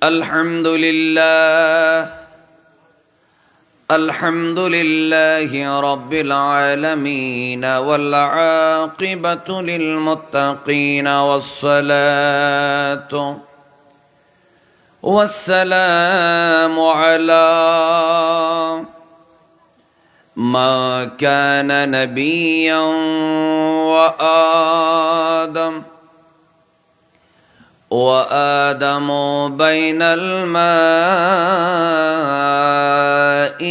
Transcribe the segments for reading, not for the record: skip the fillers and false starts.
الحمد لله الحمد لله رب العالمين والعاقبة للمتقين والصلاة والسلام على ما كان نبيا وآدم بين الماء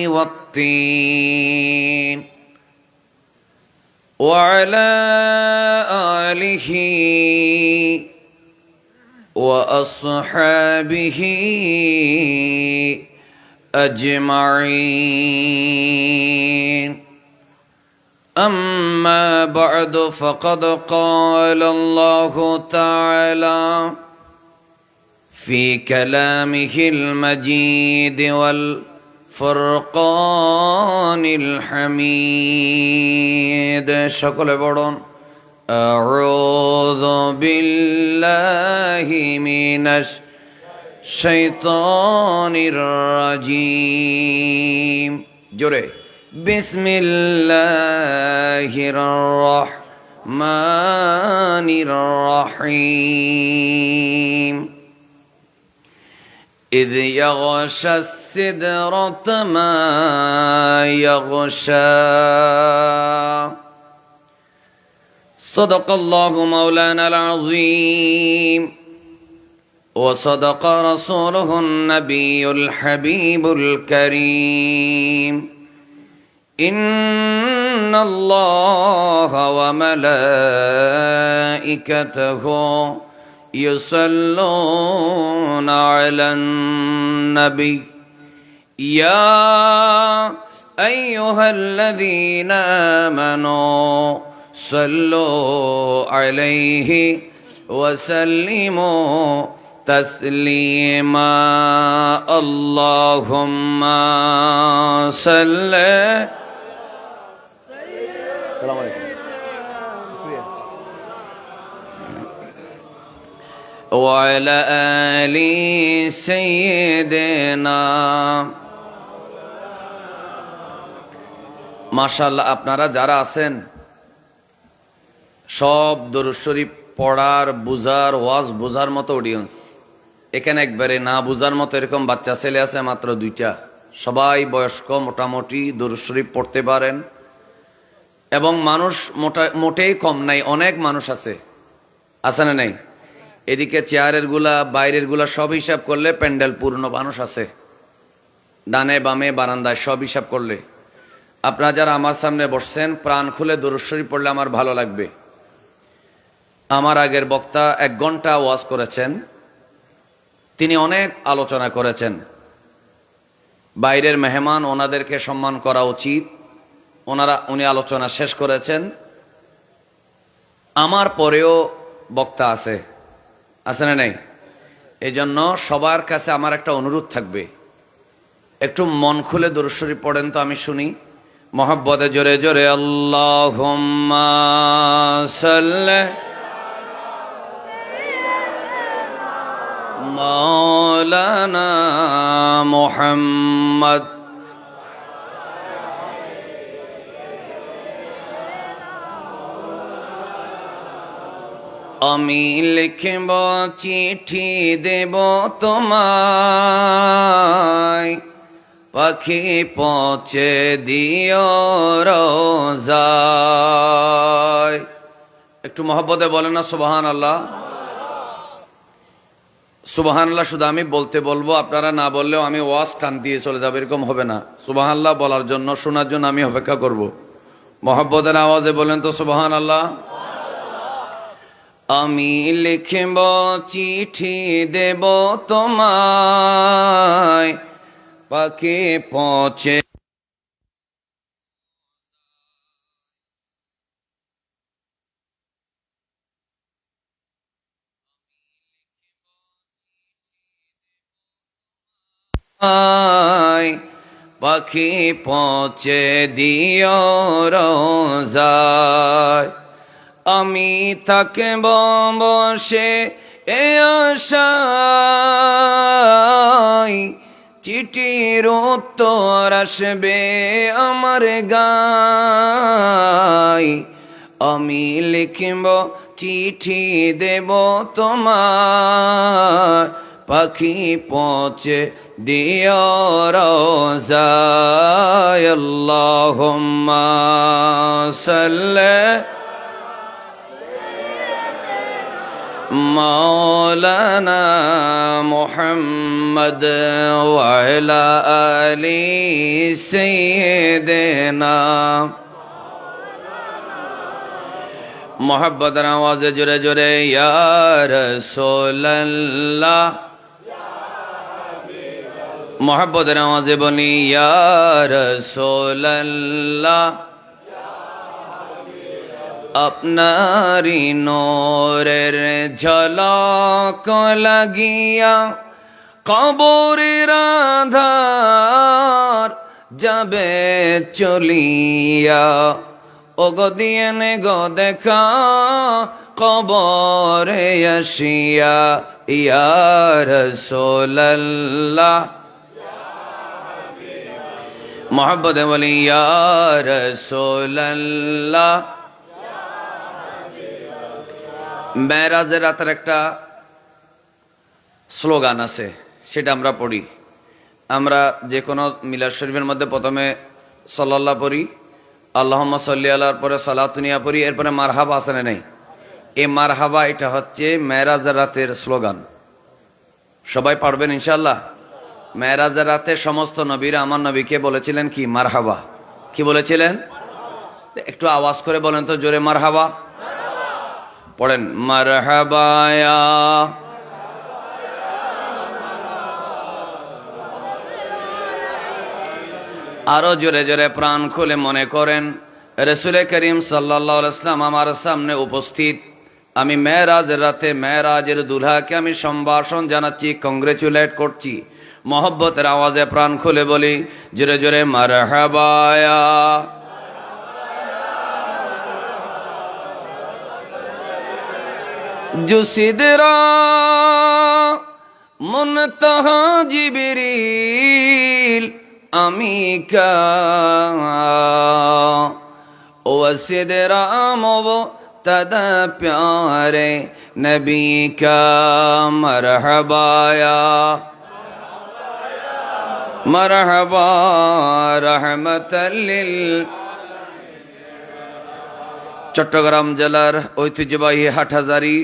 والطين وعلى آله وأصحابه أجمعين أما بعد فقد قال الله تعالى في كلامه المجيد والفرقان الحميد شكل بڑون أعوذ بالله من الشيطان الرجيم جري بسم الله الرحمن الرحيم إذ يغشى السدرة ما يغشى صدق الله مولانا العظيم وصدق رسوله النبي الحبيب الكريم إن الله وملائكته يصلون على النبي يا أيها الذين آمنوا صلوا عليه وسلموا تسليما اللهم صل السلام عليكم وعلى آل سيدنا মাশাআল্লাহ আপনারা যারা আছেন সব দরুদ শরীফ পড়ার বুঝার ওয়াজ বুঝার মতো অডিয়েন্স এখানে একবারে না বুঝার মতো এরকম বাচ্চা ছেলে আছে মাত্র 2টা সবাই বয়স্ক মোটামুটি দরুদ শরীফ পড়তে পারেন এবং মানুষ মোটেই কম নাই অনেক মানুষ আছে না নাই এদিকে চেয়ারের গুলা বাইরের গুলা সব হিসাব করলে প্যান্ডেল পূর্ণ মানুষ আছে ডানে বামে বারান্দায় সব হিসাব করলে আপনারা যারা আমার সামনে বসছেন প্রাণ খুলে দরুদ শরীফ পড়লে আমার ভালো লাগবে আমার আগের বক্তা 1 ঘন্টা ওয়াজ করেছেন তিনি অনেক আলোচনা করেছেন বাইরের মেহমান ওনাদেরকে সম্মান করা উচিত উনি আলোচনা শেষ করেছেন আমার পরেও বক্তা আছে না নাই এজন্য সবার কাছে আমার একটা অনুরোধ থাকবে একটু মন খুলে দরুদ শরীফ পড়েন তো আমি শুনি মহব্বতে জোরে জোরে আল্লাহুম্মা সাল্লি মাওলানা মুহাম্মদ আমি লিখব চিঠি দেব তোমায় পাখি পৌঁছে দিও রোজায় একটু মহব্বতে বলেন না সুবহানাল্লাহ সুবহানাল্লাহ শুধু আমি বলবো আপনারা না বললেও আমি ওয়াজ টান দিয়ে চলে যাব এরকম হবে না সুবহানাল্লাহ বলার জন্য শোনার জন্য আমি অপেক্ষা করব মহব্বতের আওয়াজে বলেন তো সুবহানাল্লাহ আমি লিখব চিঠি দেব তোমায় পাখি পৌঁছে পাখি পৌঁছে দিও রোজায় আমি থাকব বসে এ আশায় চিঠির উত্তর আসবে আমার গায়, আমি লিখিব চিঠি দেব তোমার, পাখি পৌঁছে দিও রোজায়। আল্লাহুম্মা সাল্লি মাওলানা মুহাম্মদ ওয়া আলা আলি সাইয়্যিদিনা। মোহাব্বতের আওয়াজে জোরে জোরে ইয়া রাসূলুল্লাহ, মোহাব্বতের আওয়াজে বলি ইয়া রাসূলুল্লাহ। আপনারি নূরের ঝলক লাগিয়া কবরের আঁধার যাবে চলিয়া, ওগো দিয়েনে গো দেখা কবরে আসিয়া, ইয়া রাসূলুল্লাহ। মোহাব্বতে বলি ইয়া রাসূলুল্লাহ। মেরাজের রাতের একটা স্লোগান আছে, সেটা আমরা পড়ি। আমরা যে কোনো মিলাদ শরীফের মধ্যে প্রথমে সাল্লাল্লাহ পড়ি, আল্লাহুম্মা সাল্লি আলার পরে সালাতুনিয়া পড়ি, এরপরে মারহাবা আছে না নেই? এই মারহাবা এটা হচ্ছে মেরাজের রাতের স্লোগান। সবাই পারবেন ইনশাআল্লাহ? মেরাজের রাতে সমস্ত নবীরা আমার নবীকে বলেছিলেন কি? মারহাবা। কি বলেছিলেন? একটু আওয়াজ করে বলেন তো জোরে, মারহাবা পড়েন। মারহাবা ইয়া, আরো জোরে জোরে প্রাণ খুলে মনে করেন রাসূল করিম সাল্লাল্লাহু আলাইহি ওয়াসাল্লাম আমার সামনে উপস্থিত। আমি মেরাজের রাতে মেরাজের দুলহাকে আমি সম্ভাষণ জানাচ্ছি, কংগ্রেচুলেট করছি। মহব্বতের আওয়াজে প্রাণ খুলে বলি জোরে জোরে মারহাবা ইয়া। जो सिदरा मुनतहा जिबरील अमीका ओ सिदरा मुबतदा प्यारे नबी का मरहबाया मरहबा रहमतल लिल। চট্টগ্রাম জেলার ঐতিহ্যবাহী হাটহাজারী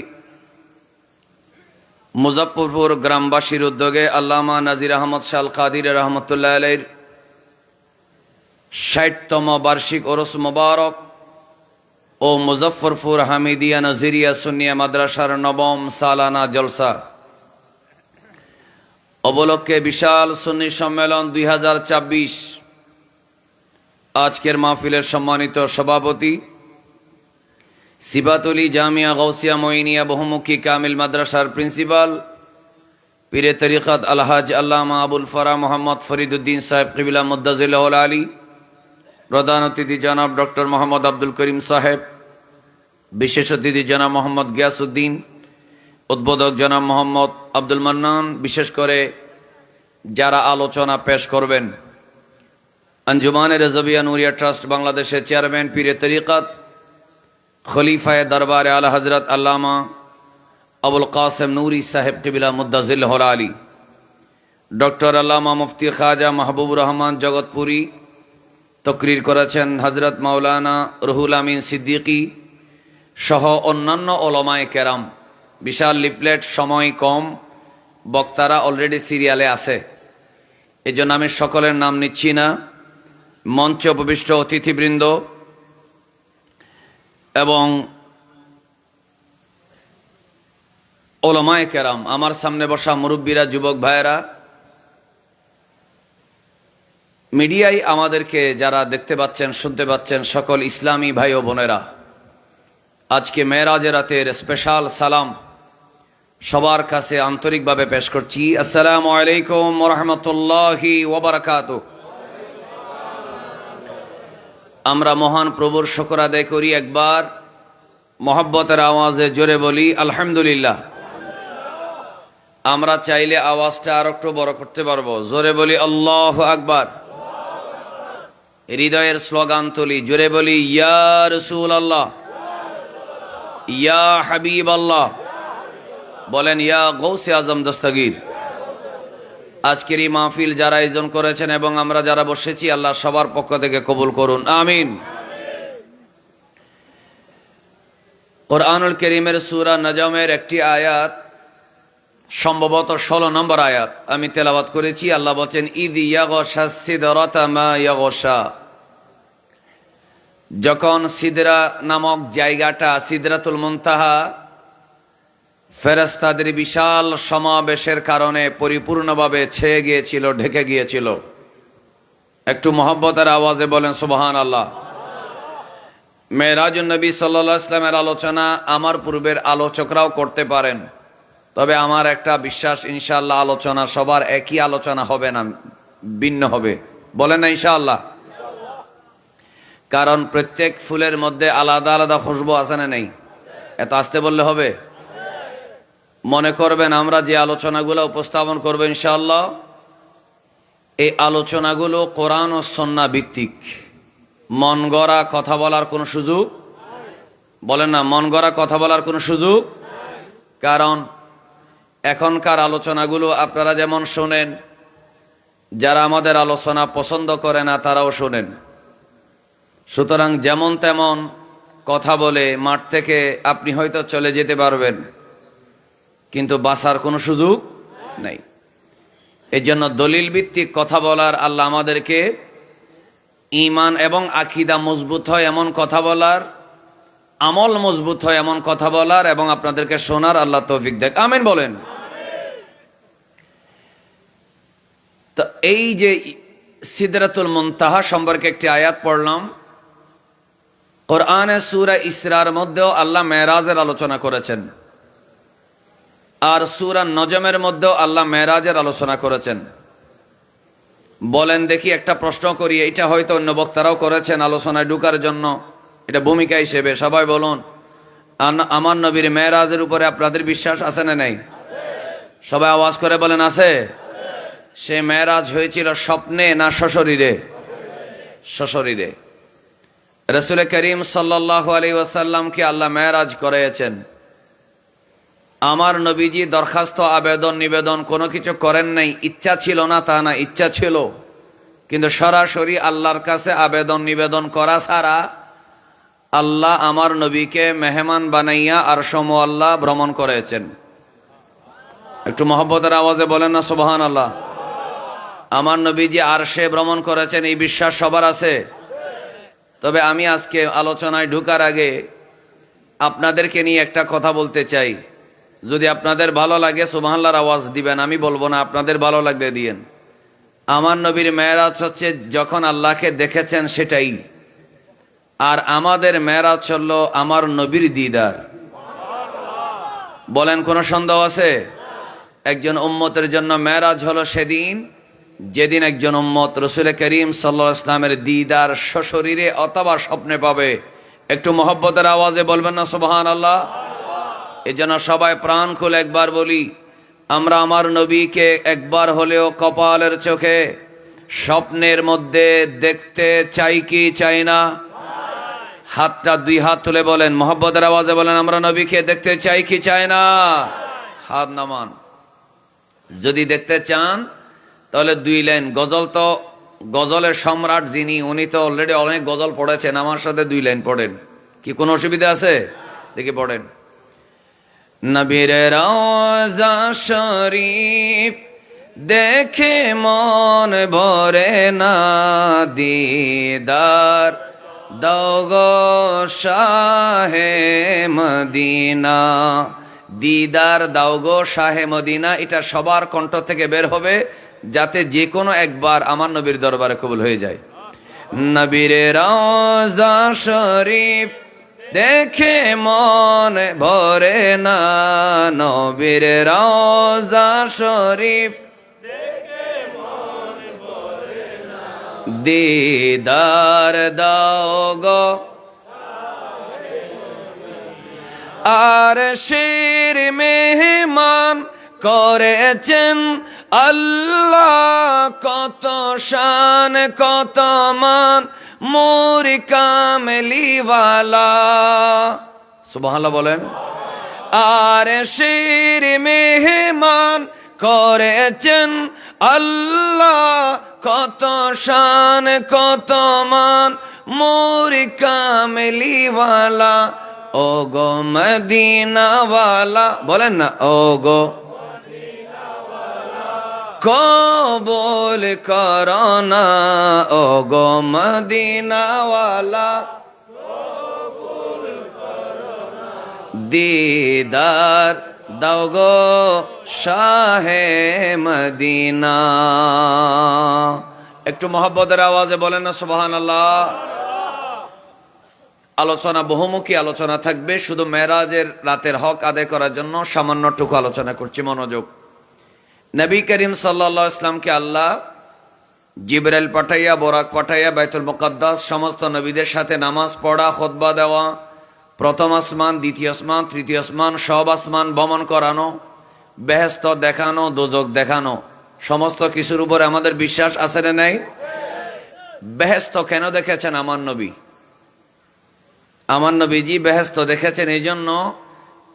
মুজাফফরপুর গ্রামবাসীর উদ্যোগে আল্লামা নাজির আহমদ শাহ কাদির রহমতুল্লাহ আলাইহির ৬০তম বার্ষিক ওরস মোবারক ও মুজাফফরপুর হামিদিয়া নজরিয়া সুন্নিয়া মাদ্রাসার নবম সালানা জলসা উপলক্ষে বিশাল সুন্নি সম্মেলন ২০২৪। আজকের মাহফিলের সম্মানিত সভাপতি সিবাতুলি জামিয়া গাউসিয়া মঈনিয়া বহুমুখী কামিল মাদ্রাসার প্রিন্সিপাল পীরে তরিকত আলহাজ আল্লামা আবুল ফরা মোহাম্মদ ফরিদুদ্দিন সাহেব কিবলা মুদ্দাজিল্লাহুল আলী, প্রধান অতিথি জনাব ডক্টর মোহাম্মদ আব্দুল করিম সাহেব, বিশেষ অতিথি জনাব মোহাম্মদ গিয়াসউদ্দিন, উদ্বোধক জনাব মোহাম্মদ আব্দুল মান্নান, বিশেষ করে যারা আলোচনা পেশ করবেন আঞ্জুমানে রেজবিয়া নুরিয়া ট্রাস্ট বাংলাদেশের চেয়ারম্যান পীরে তরিকত খলিফায়ে দরবারে আলা হযরত আল্লামা আবুল কাসেম নূরি সাহেব কিবলা মুদ্দাজিল্লাহুল আলী, ডক্টর আল্লামা মুফতি খাজা মাহবুবুর রহমান জগৎপুরী, তকরির করেছেন হযরত মাওলানা রুহুল আমিন সিদ্দিকী সহ অন্যান্য ওলামায়ে কেরাম। বিশাল লিফলেট, সময় কম, বক্তারা অলরেডি সিরিয়ালে আছে, এজন্য আমি সকলের নাম নিচ্ছি না। মঞ্চে উপবিষ্ট অতিথিবৃন্দ এবং ওলামায়ে কেরাম, আমার সামনে বসা মুরব্বীরা, যুবক ভাইয়েরা, মিডিয়ায় আমাদেরকে যারা দেখতে পাচ্ছেন, শুনতে পাচ্ছেন, সকল ইসলামী ভাই ও বোনেরা, আজকে মেরাজের রাতের স্পেশাল সালাম সবার কাছে আন্তরিকভাবে পেশ করছি। আসসালামু আলাইকুম ওয়া রাহমাতুল্লাহি ওয়া বারাকাতুহু। আমরা মহান প্রভুর শুকর আদায় করি, একবার মহব্বতের আওয়াজে জোরে বলি আলহামদুলিল্লাহ। আমরা চাইলে আওয়াজটা আর একটু বড় করতে পারবো। জোরে বলি আল্লাহু আকবার। হৃদয়ের স্লোগান তুলি, জোরে বলি ইয়া রাসূলুল্লাহ, ইয়া হাবিবাল্লাহ। বলেন ইয়া গৌসে আজম দস্তগীর। আজকের এই মাহফিল যারা আয়োজন করেছেন এবং আমরা যারা বসেছি, আল্লাহ সবার পক্ষ থেকে কবুল করুন, আমিন। কোরআনুল কারীমের সূরা নজমের একটি আয়াত, সম্ভবত 16 নম্বর আয়াত আমি তেলাওয়াত করেছি। আল্লাহ বলেন ইয ইয়াগশা সিদরাতা মা ইয়াগশা। যখন সিদরা নামক জায়গাটা, সিদরাতুল মুনতাহা, ফেরেশতাদের বিশাল সমাবেশের কারণে পরিপূর্ণভাবে ছেয়ে গিয়েছিল, ঢেকে গিয়েছিল। একটু মহব্বতের আওয়াজে বলেন সুবহানাল্লাহ। মেরাজুন নবী সাল্লাল্লাহু আলাইহি ওয়াসাল্লামের আলোচনা আমার পূর্বের আলোচকরাও করতে পারেন, তবে আমার একটা বিশ্বাস, ইনশাআল্লাহ আলোচনা সবার একই আলোচনা হবে না, ভিন্ন হবে। বলেন না ইনশাআল্লাহ? কারণ প্রত্যেক ফুলের মধ্যে আলাদা আলাদা খুশবু আছে না নেই? এত আস্তে বললে হবে? মনে করবেন আমরা যে আলোচনাগুলো উপস্থাপন করবো ইনশাআল্লাহ, এই আলোচনাগুলো কোরআন ও সুন্নাহ ভিত্তিক। মন গড়া কথা বলার কোনো সুযোগ, বলেন না, মন গড়া কথা বলার কোনো সুযোগ। কারণ এখনকার আলোচনাগুলো আপনারা যেমন শোনেন, যারা আমাদের আলোচনা পছন্দ করে না তারাও শোনেন। সুতরাং যেমন তেমন কথা বলে মাঠ থেকে আপনি হয়তো চলে যেতে পারবেন, কিন্তু বাঁচার কোনো সুযোগ নাই। এই জন্য দলিল ভিত্তিক কথা বলার, আল্লাহ আমাদেরকে ঈমান এবং আকীদা মজবুত হয় এমন কথা বলার, আমল মজবুত হয় এমন কথা বলার এবং আপনাদেরকে শোনার আল্লাহ তৌফিক দেখ, আমিন বলেন। তো এই যে সিদরাতুল মুনতাহা সম্পর্কে একটি আয়াত পড়লাম। কোরআনে সূরা ইসরার মধ্যেও আল্লাহ মেরাজের আলোচনা করেছেন, আর সূরা নজমের মধ্যেও আল্লাহ মেরাজের আলোচনা করেছেন। বলেন দেখি, একটা প্রশ্ন করি, এটা হয়তো অন্য বক্তারাও করেছেন আলোচনায় ঢুকার জন্য, এটা ভূমিকা হিসেবে সবাই বলুন, আমার নবীর মেরাজের উপরে আপনাদের বিশ্বাস আছে না নাই? সবাই আওয়াজ করে বলেন আছে। সে মেরাজ হয়েছিল স্বপ্নে না সশরীরে? সশরীরে। রাসূল করিম সাল্লাল্লাহু আলাইহি ওয়াসাল্লামকে আল্লাহ মেরাজ করেছেন। আমার নবীজি দরখাস্ত, আবেদন, নিবেদন কোনো কিছু করেন নাই। ইচ্ছা ছিল না তা না, ইচ্ছা ছিল, কিন্তু সরাসরি আল্লাহর কাছে আবেদন নিবেদন করা ছাড়া আল্লাহ আমার নবীকে মেহমান বানাইয়া আরশ মুআল্লা ভ্রমণ করেছেন। একটু মহব্বতের আওয়াজে বলেন না সুবহানাল্লাহ। আমার নবীজি আরশে ভ্রমণ করেছেন, এই বিশ্বাস সবার আছে। তবে আমি আজকে আলোচনায় ঢুকার আগে আপনাদেরকে নিয়ে একটা কথা বলতে চাই। যদি আপনাদের ভালো লাগে সুবহানাল্লাহর আওয়াজ দিবেন, আমি বলবো না, আপনাদের ভালো লাগলে দিয়েন। আমার নবীর মেরাজ হচ্ছে যখন আল্লাহকে দেখেছেন সেটাই, আর আমাদের মেরাজ হলো আমার নবীর দিদার। বলেন, কোনো সন্দেহ আছে? একজন উম্মতের জন্য মেরাজ হলো সেদিন যেদিন একজন উম্মত রাসূল করিম সাল্লাল্লাহু আলাইহি ওয়াসাল্লামের দিদার সশরীরে অথবা স্বপ্নে পাবে। একটু মহব্বতের আওয়াজে বলবেন না সুবহানাল্লাহ? এই জন্য সবাই প্রাণ খুলে একবার বলি, আমরা আমার নবীকে একবার হলেও কপালের চোখে স্বপ্নের মধ্যে দেখতে চাই কি চাই না? হাতটা দুই হাত তুলে বলেন, মহব্বতের আওয়াজে বলেন, আমরা নবীকে দেখতে চাই কি চাই না? হাত নামান। যদি দেখতে চান তাহলে দুই লাইন গজল, তো গজলের সম্রাট যিনি, উনি তো অলরেডি অনেক গজল পড়েছেন, আমার সাথে দুই লাইন পড়েন। কি কোনো অসুবিধা আছে? দেখি পড়েন। নবীর রওজা শরীফ দেখে মন ভরে না, দিদার দাও গো শাহে মদিনা। দিদার দাও গো শাহে মদিনা, এটা সবার কণ্ঠ থেকে বের হবে, যাতে যে কোনো একবার আমার নবীর দরবারে কবুল হয়ে যায়। নবীর রওজা শরীফ দেখে মন ভরে না, নবীর রওজা শরীফ দেখে মন ভরে না, দিদার দাও গো আর শির মেহমান করেছেন আল্লাহ কত শান কত মান মোর কামলিওয়ালা সুবহানাল্লাহ বলেন। আর শির মেহমান করেছেন আল্লাহ কত শান কত মান মোর কামলিওয়ালা ও গো মদিনাওয়ালা বলেন না ও গো কবুল করনা ও গো মদিনাওয়ালা দিদার দাও গো শাহে মদিনা। একটু মহব্বতের আওয়াজে বলেন না সুবহানাল্লাহ। আলোচনা বহুমুখী আলোচনা থাকবে, শুধু মেরাজের রাতের হক আদায় করার জন্য সামান্যটুকু আলোচনা করছি, মনোযোগ। নবী করিম সাল্লাল্লাহু আলাইহি ওয়াসাল্লামকে আল্লাহ জিবরাইল পাঠাইয়া বোরাক পাঠাইয়া বাইতুল মুকাদ্দাস সমস্ত নবীদের সাথে নামাজ পড়া খুতবা দেওয়া, প্রথম আসমান দ্বিতীয় আসমান তৃতীয় আসমান সব আসমান ভ্রমণ করানো, বেহেশত দেখানো দোজখ দেখানো, সমস্ত কিছুর উপরে আমাদের বিশ্বাস আছে না নাই? বেহেশত কেন দেখেছেন আমার নবী? আমার নবীজি বেহেশত দেখেছেন এই জন্য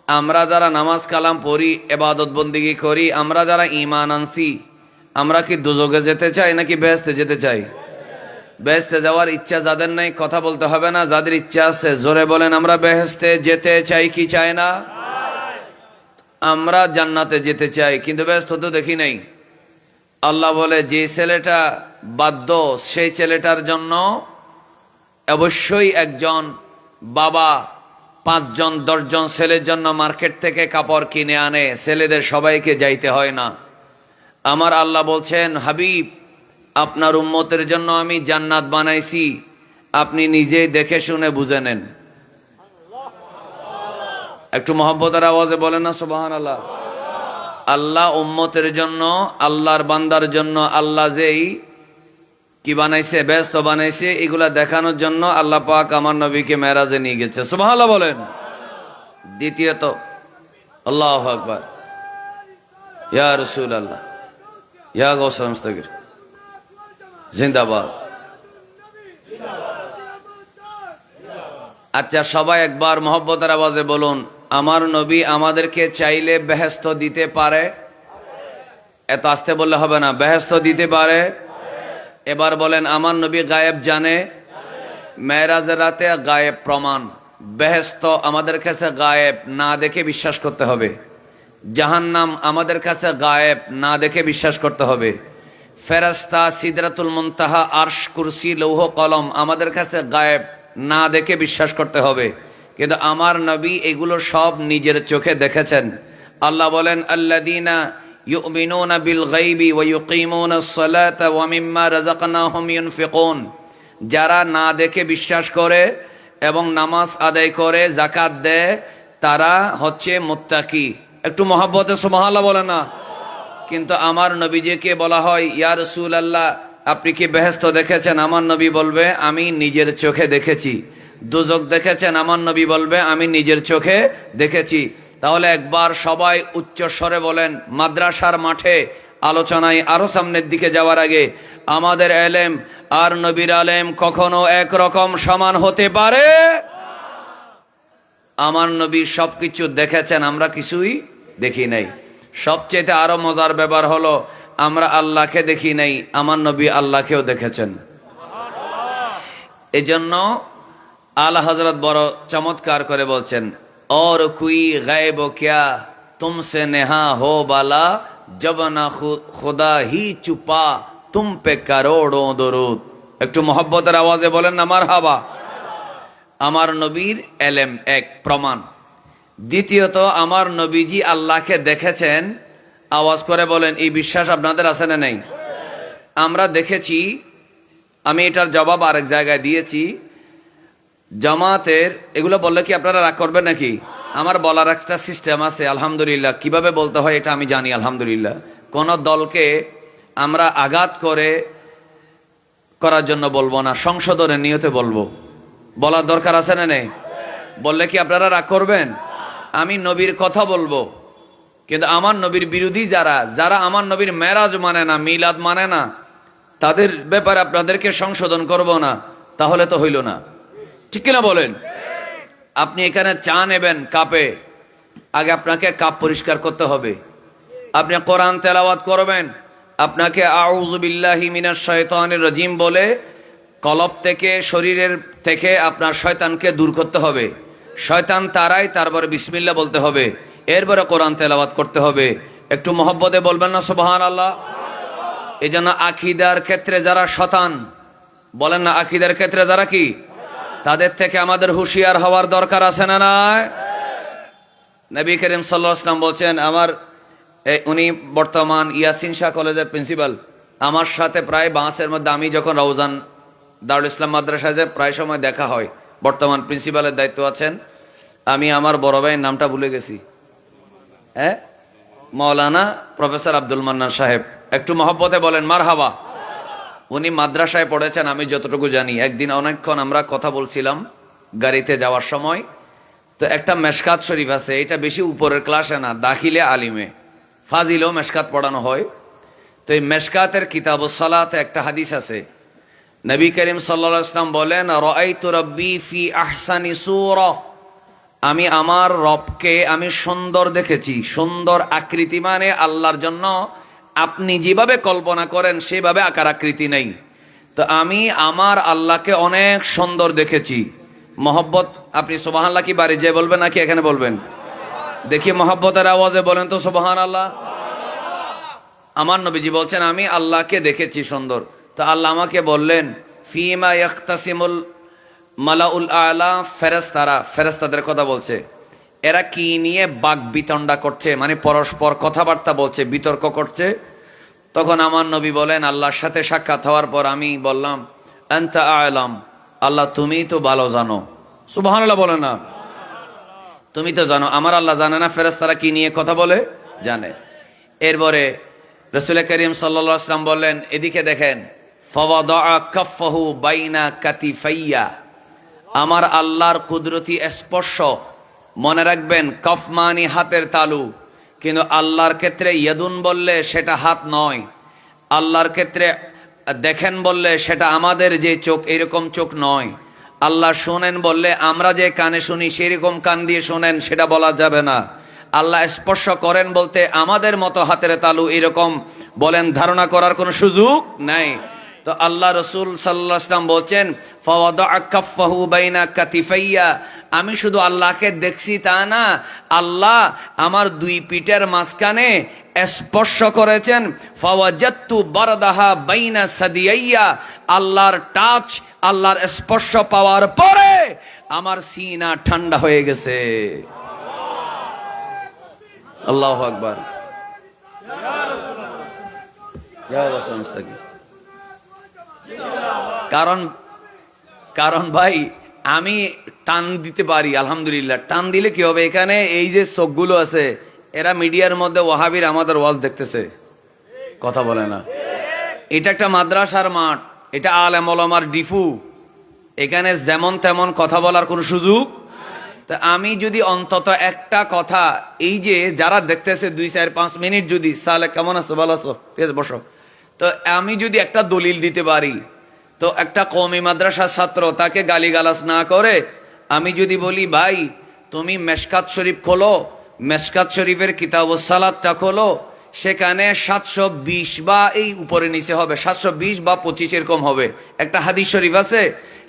আমরা যারা নামাজ কালাম পড়ি ইবাদত বন্দেগী করি, আমরা যারা ঈমান আনছি, আমরা কি দোজখে যেতে চাই নাকি বেহেশতে যেতে চাই? বেহেশতে যাওয়ার ইচ্ছা যাদের নাই কথা বলতে হবে না, যাদের ইচ্ছা আছে জোরে বলেন আমরা বেহেশতে যেতে চাই কি চাই না? আমরা জান্নাতে যেতে চাই, কিন্তু বেহেশত তো দেখি নাই। আল্লাহ বলে যে ছেলেটা বাধ্য সেই ছেলেটার জন্য অবশ্যই একজন বাবা 5 জন 10 জন ছেলের জন্য মার্কেট থেকে কাপড় কিনে আনে, ছেলেদের সবাইকে যাইতে হয় না। আমার আল্লাহ বলছেন হাবিব আপনার উম্মতের জন্য আমি জান্নাত বানাইছি, আপনি নিজেই দেখে শুনে বুঝে নেন। একটু মহব্বতের আওয়াজে বলেন না সুবহানাল্লাহ। আল্লাহ উম্মতের জন্য আল্লাহর বান্দার জন্য আল্লাহ যেই কি বানাইছে ব্যস্ত বানাইছে এগুলা দেখানোর জন্য আল্লাহ পাক আমার নবীকে মেরাজে নিয়ে গেছে সুবহানাল্লাহ বলেন। দ্বিতীয়ত আল্লাহু আকবার ইয়া রাসূলুল্লাহ ইয়া গৌসুল মুস্তাগির জিন্দাবাদ। আচ্ছা সবাই একবার মহব্বতের আওয়াজে বলুন আমার নবী আমাদেরকে চাইলে বেহেশত দিতে পারে? এত আস্তে বললে হবে না, বেহেশত দিতে পারে। এবার বলেন আমার নবী গায়েব জানে? মেরাজের রাতে গায়েব প্রমাণ। বেহেশত আমাদের কাছে গায়েব, না দেখে বিশ্বাস করতে হবে। জাহান্নাম আমাদের কাছে গায়েব, না দেখে বিশ্বাস করতে হবে। ফেরেশতা সিদরাতুল মুনতাহা আরশ কুরসি লৌহ কলম আমাদের কাছে গায়েব, না দেখে বিশ্বাস করতে হবে। কিন্তু আমার নবী এগুলো সব নিজের চোখে দেখেছেন। আল্লাহ বলেন আল্লাযীনা ইউমিনুনা বিল গায়বি ওয়া ইউকিমুনাস সালাতা ওয়া মিম্মা রাযাকনাহুম ইউনফিকুন, যারা না দেখে বিশ্বাস করে এবং নামাজ আদায় করে যাকাত দেয় তারা হচ্ছে মুত্তাকি। একটু মহব্বতে সুবহানাল্লাহ বলে না। কিন্তু আমার নবীজিকে বলা হয় ইয়া রাসূলুল্লাহ আপনি কি বেহেশত দেখেছেন? আমার নবী বলবে আমি নিজের চোখে দেখেছি। দোজখ দেখেছেন? আমার নবী বলবে আমি নিজের চোখে দেখেছি। তাহলে একবার সবাই উচ্চ স্বরে বলেন মাদ্রাসার মাঠে আলোচনায় আরো সামনের দিকে যাওয়ার আগে আমাদের এলেম আর নবীর আলেম কখনো একরকম সমান হতে পারে? আমার নবী সবকিছু দেখেছেন, আমরা কিছুই দেখি নাই। সবচেয়ে আরো মজার ব্যাপার হলো আমরা আল্লাহকে দেখি নাই, আমার নবী আল্লাহকেও দেখেছেন। এজন্য আলা হযরত বড় চমৎকার করে বলছেন और कोई गैब क्या तुमसे नेहा हो बाला जब ना खुदा ही चुपा तुम पे करोड़ों दरूद। একটু মহব্বতের আওয়াজে বলেন না মারহাবা। আমার নবীর এলেম এক প্রমাণ। দ্বিতীয়ত আমার নবীজি আল্লাহকে দেখেছেন, আওয়াজ করে বলেন এই বিশ্বাস আপনাদের আছে না নেই? আমরা দেখেছি, আমি এটার জবাব আরেক জায়গায় দিয়েছি। জামাতের এগুলো বললে কি আপনারা রাগ করবেন নাকি? আমার বলার একটা সিস্টেম আছে আলহামদুলিল্লাহ, কিভাবে বলতে হয় এটা আমি জানি আলহামদুলিল্লাহ। কোন দলকে আমরা আঘাত করার জন্য বলবো না, সংশোধনের নিয়তে বলবো। বলার দরকার আছে না নেই? বললে কি আপনারা রাগ করবেন? আমি নবীর কথা বলবো, কিন্তু আমার নবীর বিরোধী যারা যারা আমার নবীর মেরাজ মানে না, মিলাদ মানে না, তাদের ব্যাপারে আপনাদেরকে সংশোধন করব না, তাহলে তো হইল না। ঠিক কিনা বলেন? আপনি এখানে চা নেবেন কাপে, আগে আপনাকে কাপ পরিষ্কার করতে হবে। আপনি কোরআন তেলাওয়াত করবেন, আপনাকে আউযু বিল্লাহি মিনাশ শাইতানির রাজিম বলে কলব থেকে, শরীরের থেকে আপনার শয়তানকে দূর করতে হবে। শয়তান তারাই, তারপরে বিসমিল্লাহ বলতে হবে, এরপরে কোরআন তেলাওয়াত করতে হবে। একটু মহব্বতে বলবেন না সুবহানাল্লাহ? এই জন্য আকীদার ক্ষেত্রে যারা শয়তান, বলেন না, আকীদার ক্ষেত্রে যারা কি, তাদের থেকে আমাদের হুঁশিয়ার হওয়ার দরকার আছে না নাই? নবী করিম সাল্লাল্লাহু আলাইহি ওয়াসাল্লাম বলছেন, উনি বর্তমান ইয়াসিন শাহ কলেজের প্রিন্সিপাল, আমার সাথে প্রায় বাসের মধ্যে, আমি যখন রওজান দারুল ইসলাম মাদ্রাসায় প্রায় সময় দেখা হয়, বর্তমান প্রিন্সিপালের দায়িত্ব আছেন। আমি আমার বড় ভাইয়ের নামটা ভুলে গেছি, মাওলানা প্রফেসর আব্দুল মান্নান সাহেব, একটু মহব্বতে বলেন মারহাবা। উনি মাদ্রাসায় পড়েছেন আমি যতটুকু জানি। একদিন অনেকক্ষণ আমরা কথা বলছিলাম গাড়িতে যাওয়ার সময়, তো একটা মেশকাত শরীফ আছে, এটা বেশি উপরের ক্লাসে না, দাখিলে আলিমে ফাজিলেও মেশকাত পড়ানো হয়। তো এই মেশকাতের কিতাবুস সালাতে একটা হাদিস আছে, নবী করিম সাল্লাল্লাহু আলাইহি ওয়াসাল্লাম বলেন, রাআইতু রাব্বি ফি আহসানি সূরা, আমি আমার রবকে আমি সুন্দর দেখেছি। সুন্দর আকৃতি মানে আল্লাহর জন্য আপনি যেভাবে কল্পনা করেন সেভাবে আকার আকৃতি নেই। তো আমি আমার আল্লাহকে অনেক সুন্দর দেখেছি। মহব্বত, আপনি সুবহানাল্লাহ কি বাড়ি যে বলবেন নাকি এখানে বলবেন? দেখি মহব্বতের আওয়াজে বলেন তো সুবহানাল্লাহ। আমার নবীজি বলছেন আমি আল্লাহকে দেখেছি সুন্দর। তো আল্লাহ আমাকে বললেন, ফিমা ইয়াখতাসিমুল মালাউল আলা, ফেরেশতারা, ফেরেশতাদের কথা বলছে, এরা কি নিয়ে বাক বিতণ্ডা করছে, মানে পরস্পর কথাবার্তা বলছে, বিতর্ক করছে। তখন আমার নবী বলেন, আল্লাহর সাথে সাক্ষাৎ হওয়ার পর আমি বললাম, আনতা আ'লাম, আল্লাহ তুমি তো ভালো জানো। সুবহানাল্লাহ বলে না? তুমি তো জানো। আমার আল্লাহ জানে না ফেরেশতারা কি নিয়ে কথা বলে? জানে। এরপরে রাসূল করিম সাল্লাল্লাহু আলাইহি ওয়াসাল্লাম বললেন, এদিকে দেখেন, ফাওয়াদাআ কাফফাহু বাইনা কাতিফাইয়া, আমার আল্লাহর কুদরতি স্পর্শ। মনে রাখবেন, কফ মানি হাতের তালু, কিন্তু আল্লাহর ক্ষেত্রে ইয়াদুন বললে সেটা হাত নয়। আল্লাহর ক্ষেত্রে দেখেন বললে সেটা আমাদের যে চোখ এরকম চোখ নয়। আল্লাহ শোনেন বললে আমরা যে কানে শুনি সেরকম কান দিয়ে শোনেন সেটা বলা যাবে না। আল্লাহ স্পর্শ করেন বলতে আমাদের মতো হাতের তালু এরকম বলেন ধারণা করার কোনো সুযোগ নাই। তো আল্লাহ রসুল সাল্লাল্লাহু আলাইহি ওয়াসাল্লাম বলছেন, ফাওয়াদাআ কাফফাহু বাইনা কাতিফাইয়া, আমি শুধু আল্লাহকে দেখছি তা না, আল্লাহ আমার দুই পিঠের মাঝখানে স্পর্শ করেছেন। ফাওয়াজাততু বারদাহা বাইনা সাদিয়াইয়া, আল্লাহর টাচ, আল্লাহর স্পর্শ পাওয়ার পরে আমার সিনা ঠান্ডা হয়ে গেছে। আল্লাহু আকবার। কারণ ভাই আমি টান দিতে পারি, আলহামদুলিল্লাহ। টান দিলে কি হবে, এখানে এই যে চোখগুলো আছে এরা মিডিয়ার মধ্যে ওয়াহাবির আমাদের ওয়াজ দেখতেছে, কথা বলে না। এটা একটা মাদ্রাসার মাঠ, এটা আলেম ওলামার ডিফু, এখানে যেমন তেমন কথা বলার কোনো সুযোগ। তা আমি যদি অন্তত একটা কথা, এই যে যারা দেখতেছে 2-4-5 মিনিট যদি, সালে কেমন আছো, ভালো আছো, ঠিক আছে বসো, তো আমি যদি একটা দলিল দিতে পারি, তো একটা কওমি মাদ্রাসার ছাত্র তাকে গালিগালাজ না করে আমি যদি বলি, ভাই তুমি মেশকাত শরীফ খোলো, মেশকাত শরীফের কিতাবুস সালাতটা খোলো, সেখানে 720 বা এই উপরে নিচে হবে, 720 বা 25 এরকম হবে একটা হাদিস শরীফ আছে।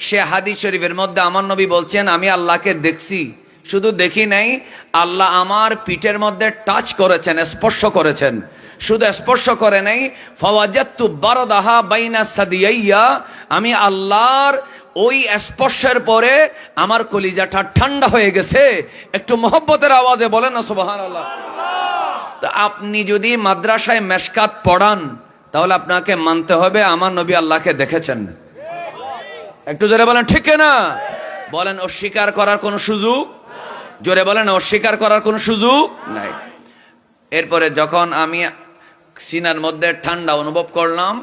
সে হাদিস শরীফের মধ্যে আমার নবী বলছেন, আমি আল্লাহকে দেখছি, শুধু দেখি নাই, আল্লাহ আমার পিঠের মধ্যে টাচ করেছেন, স্পর্শ করেছেন। শুধু স্পর্শ করে নাই, ফাওয়াজাততু বারদাহা বাইনা সাদিয়াইয়া, আমি আল্লাহর ওই স্পর্শের পরে আমার কলিজাটা ঠান্ডা হয়ে গেছে। একটু মহব্বতের আওয়াজে বলেন না সুবহানাল্লাহ। তো আপনি যদি মাদ্রাসায় মেশকাত পড়ান তাহলে আপনাকে মানতে হবে আমার নবী আল্লাহকে দেখেছেন। একটু জোরে বলেন ঠিক না? বলেন অস্বীকার করার কোনো সুযোগ, জোরে বলেন অস্বীকার করার কোনো সুযোগ নাই। এরপরে যখন আমি সিনার মধ্যে ঠান্ডা অনুভব করলাম,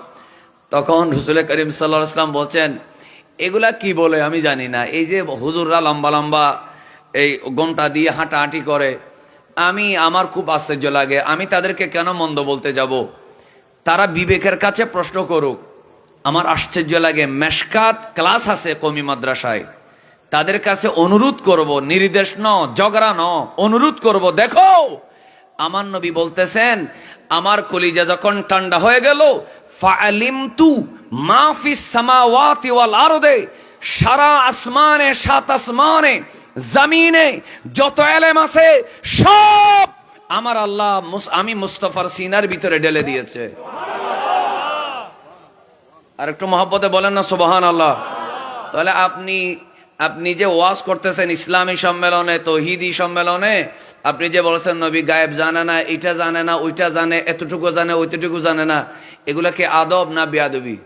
তখন রাসূল করিম সাল্লাল্লাহু আলাইহি ওয়াসাল্লাম বলছেন, এগুলা কি বলে আমি জানি না, এই যে হুজুররা লম্বা লম্বা এই ঘন্টা দিয়ে হাঁটাহাঁটি করে, আমার খুব আশ্চর্য লাগে, আমি তাদেরকে কেন মন্দ বলতে যাব? তারা বিবেকের কাছে প্রশ্ন করুক। আমার আশ্চর্য লাগে, মেশকাত ক্লাস আছে কমি মাদ্রাসায়, তাদের কাছে অনুরোধ করব, নির্দেশ ন, ঝগড়া ন, অনুরোধ করব, দেখো আমার নবী বলতেছেন, আমার কলিজা যখন ঠান্ডা হয়ে গেল, ফাআলিমতু মা ফিস সামাওয়াতি ওয়াল আরদে, সারা আসমানে, সাত আসমানে, জমিনে যত ইলম আছে সব আমার আল্লাহ আমি মুস্তাফার সিনার ভিতরে ঢেলে দিয়েছে। আর একটু মহব্বতে বলেন না সুবহানাল্লাহ। তাহলে আপনি যে ওয়াজ করতেছেন ইসলামী সম্মেলনে, তৌহিদি সম্মেলনে, আপনি যে বলেছেন নবী গায়েব জানে না, এটা জানে না, ওইটা জানে, এতটুকু জানে, ওইটুকু জানে না, এগুলা কি আদব না বেয়াদবি?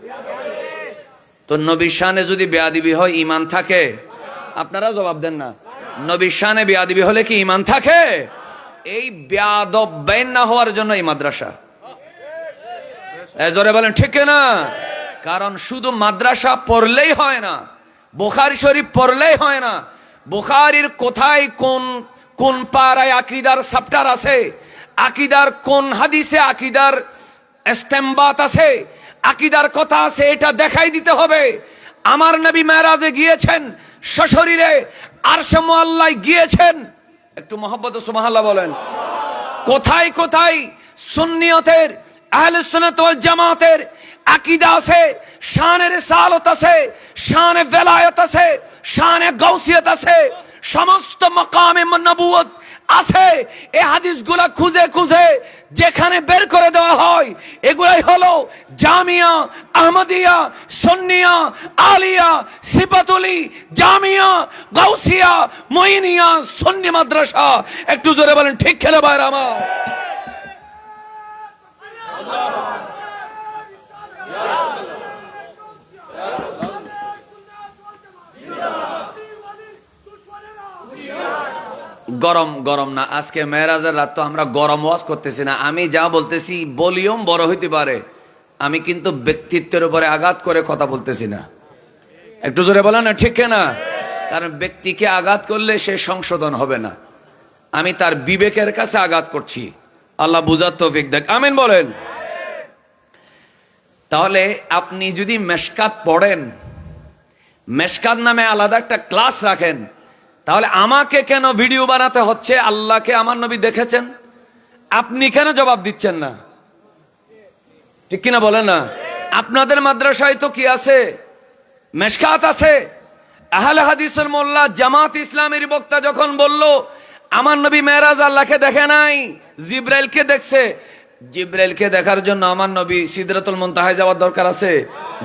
তো নবীর শানে যদি বেয়াদবি হয়, ঈমান থাকে? আপনারা জবাব দেন না। নবীর শানে বেয়াদবি হলে কি ঈমান থাকে? এই বেয়াদব বেন না হওয়ার জন্য এই মাদ্রাসা। জোরে বলেন ঠিক না? কারণ শুধু মাদ্রাসা পড়লেই হয় না, বুখারী শরীফ পড়লেই হয় না। বুখারীর কোথায় কোন পারায় আকীদার চ্যাপ্টার আছে, আকীদার কোন হাদিসে আকীদার ইস্তেমবাত আছে, আকীদার কথা আছে, এটা দেখাই দিতে হবে। আমার নবী মেরাজে গিয়েছেন, সশরীরে আরশে মুআল্লায় গিয়েছেন। একটু মহব্বত সুবহানাল্লাহ বলেন। কোথায় কোথায় সুন্নিয়তের, আহলে সুন্নাত ওয়াল জামাতের আকীদা আছে, শানে রিসালাত আছে, শানে বেলায়েত আছে, শানে গাউসিয়ত আছে, সমস্ত মাকামে নবুয়ত আছে। এই হাদিসগুলা খুঁজে খুঁজে যেখানে বের করে দেওয়া হয়, এগুলাই হলো জামিয়া আহমদিয়া, সুন্নিয়া, আলিয়া, সিফাতুলি, জামিয়া, গাউসিয়া, মুইনিয়া, সুন্নি মাদ্রাসা। একটু জোরে বলেন ঠিক খেলে ভাইরা আমার। গরম না, আজকে মেরাজের রাত, তো আমরা গরম ওয়াজ করতেছি না। আমি যা বলতেছি ভলিউম বড় হইতে পারে, আমি কিন্তু ব্যক্তিত্বের উপরে আঘাত করে কথা বলতেছি না। একটু জোরে বলেন না ঠিক না? কারণ ব্যক্তিকে আঘাত করলে সে সংশোধন হবে না। আমি তার বিবেকের কাছে আঘাত করছি। আল্লাহ বুঝার তৌফিক দেখ, আমিন বলেন। তাহলে আপনি যদি মেশকাত পড়েন, মেশকাত নামে আলাদা একটা ক্লাস রাখেন, তাহলে আমাকে কেন ভিডিও বানাতে হচ্ছে? আল্লাহকে আমার নবী দেখেছেন, আপনি কেন জবাব দিচ্ছেন না? ঠিক কিনা বলেন না? আপনাদের মাদ্রাসায় তো কি আছে? মেশকাত আছে। আহলে হাদিসের মোল্লা জামাত ইসলামের বক্তা যখন বলল আমার নবী মেরাজ আল্লাহকে দেখে নাই, জিব্রাইলকে দেখছে। জিব্রাইলকে দেখার জন্য আমার নবী সিদরাতুল মুনতাহায় যাওয়ার দরকার আছে?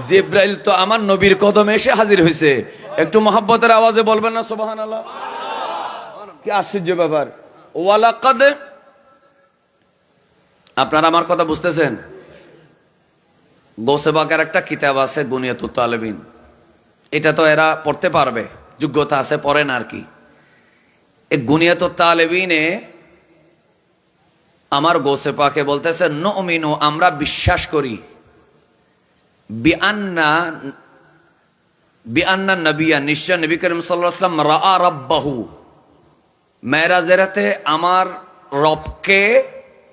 জিব্রাইল তো আমার নবীর কদমে এসে হাজির হয়েছে। একটু মহব্বতের আওয়াজে বলবেন না সুবহানাল্লাহ? কি আশ্চর্য ব্যাপার। ওয়ালাকাদ, আপনারা আমার কথা বুঝতেছেন? গৌসে পাকের একটা কিতাব আছে গুনিয়াতুত তালেবিন, এটা তো এরা পড়তে পারবে, যোগ্যতা আছে, পড়েন আর কি। এই গুনিয়াতুত তালেবিনে আমার গৌসে পাকে বলতেছে, নুমিনু, আমরা বিশ্বাস করি, বিআন্না নবিয়া, নিশ্চয় নবী করিম সাল্লাল্লাহু আলাইহি ওয়াসাল্লাম রাআ রাব্বাহু, মেরাজের রাতে আমার রবকে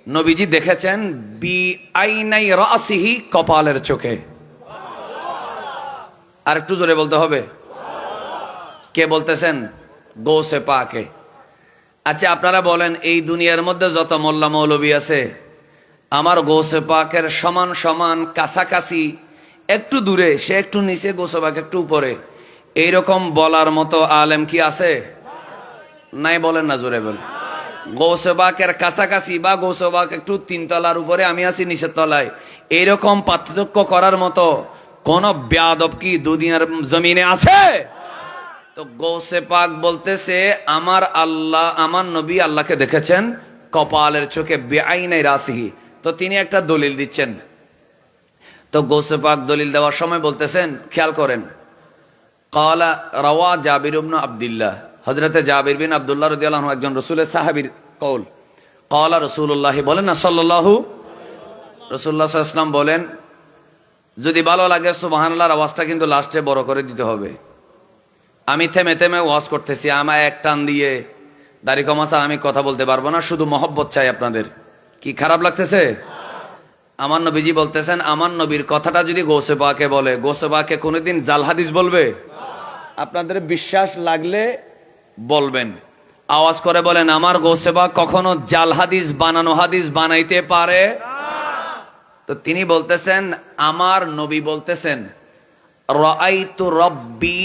নবীজি দেখেছেন, বিআইনাই রাসিহি, কপালের চোখে। আর একটু জোরে বলতে হবে। কে বলতেছেন? গৌসে পাকে। আচ্ছা আপনারা বলেন, এই দুনিয়ার মধ্যে যত মোল্লা মৌলবী আছে, আমার গৌসে পাকের সমান সমান কাছাকাছি, একটু দূরে, সে একটু নিচে, গৌসে পাক একটু উপরে, এইরকম বলার মতো আলেম কি আছে? নাই। বলেন না, জোরে বলেন। গৌসে পাকের কাছাকাছি বা গৌসে পাক একটু তিনতলার উপরে, আমি আছি নিচের তলায়, এইরকম পার্থক্য করার মতো কোন বেয়াদব কি দুনিয়ার জমিনে আছে? তো গৌসে পাক বলতেছে আমার আল্লাহ, আমার নবী আল্লাহকে দেখেছেন কপালের চোখে, বিআইনাই রাসিহি। তো তিনি একটা দলিল দিচ্ছেন। তো গৌসে পাক দলিল দেওয়ার সময় বলতেছেন, খেয়াল করেন, ক্বালা রাওয়া জাবির ইবনে আব্দুল্লাহ, হযরতে জাবির বিন আব্দুল্লাহ রাদিয়াল্লাহু আনহু একজন রাসূলের সাহাবীর কওল। ক্বালা রাসূলুল্লাহ, বলেন না সাল্লাল্লাহু, রাসূলুল্লাহ সাল্লাল্লাহু আলাইহি ওয়াসাল্লাম বলেন, যদি ভালো লাগে সুবহানাল্লাহর আওয়াজটা কিন্তু লাস্টে বড় করে দিতে হবে। আমি থেমে থেমে ওয়াজ করতেছি, আমায় এক টান দিয়ে দাড়ি কমা ছাড়া আমি কথা বলতে পারবো না, শুধু মহব্বত চাই আপনাদের। কি খারাপ লাগতেছে? আমার নবীজি বলতেছেন, আমার নবীর কথাটা যদি গৌসে পাকে বলে, গৌসে পাকে কোনোদিন জাল হাদিস বলবে? আপনাদের বিশ্বাস লাগলে বলবেন, আওয়াজ করে বলেন, আমার গৌসে পাক কখনো জাল হাদিস, বানানো হাদিস বানাইতে পারে? তো তিনি বলতেছেন, আমার নবী বলতেছেন, রাআইতু রব্বি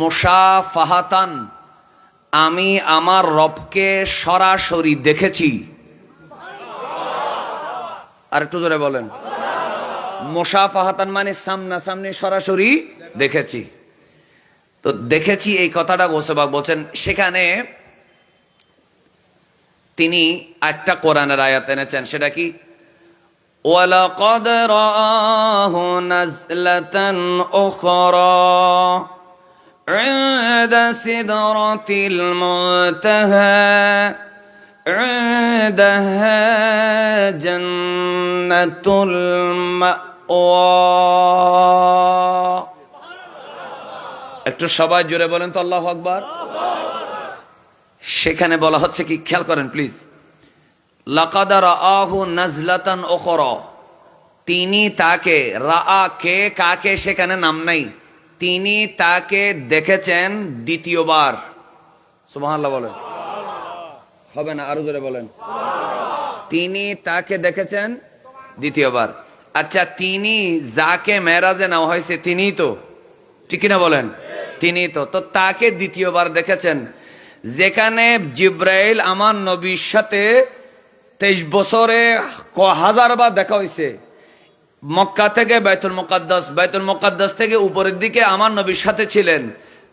মুশাফাহাতান, আমি আমার রবকে সরাসরি দেখেছি। আর একটু জোরে বলেন। মুশাফাহাতান মানে সামনাসামনি, সরাসরি দেখেছি। তো দেখেছি এই কথাটা গৌসে পাক বলছেন। সেখানে তিনি একটা কোরআনের আয়াত এনেছেন, সেটা কি? ওয়ালাকাদ রাআহু নাজলাতান উখরা ইনদা সিদরাতিল মুনতাহা ইনদাহা জান্নাতুল মাওয়া। একটু সবাই জোরে বলেন তো আল্লাহু আকবার। সেখানে বলা হচ্ছে কি, খেয়াল করেন প্লিজ, লাকাদ রাআহু নাজলাতান উখরা, তিনি তাকে, রাআ কে, কাকে সেখানে নাম নাই, তিনি তাকে দেখেছেন দ্বিতীয়বার। সুবহানাল্লাহ বলেন। হবে না, আরো জোরে বলেন। তিনি তাকে দেখেছেন দ্বিতীয়বার। আচ্ছা, তিনি যাকে মেরাজে নেওয়া হয়েছে তিনি তো, ঠিক কিনা বলেন? তিনি তো তাকে দ্বিতীয়বার দেখেছেন। যেখানে জিব্রাইল আমার নবীর সাথে 23 বছরে হাজারবার দেখা হয়েছে। মক্কা থেকে বাইতুল মুকাদ্দাস, বাইতুল মুকাদ্দাস থেকে উপরের দিকে আমার নবীর সাথে ছিলেন।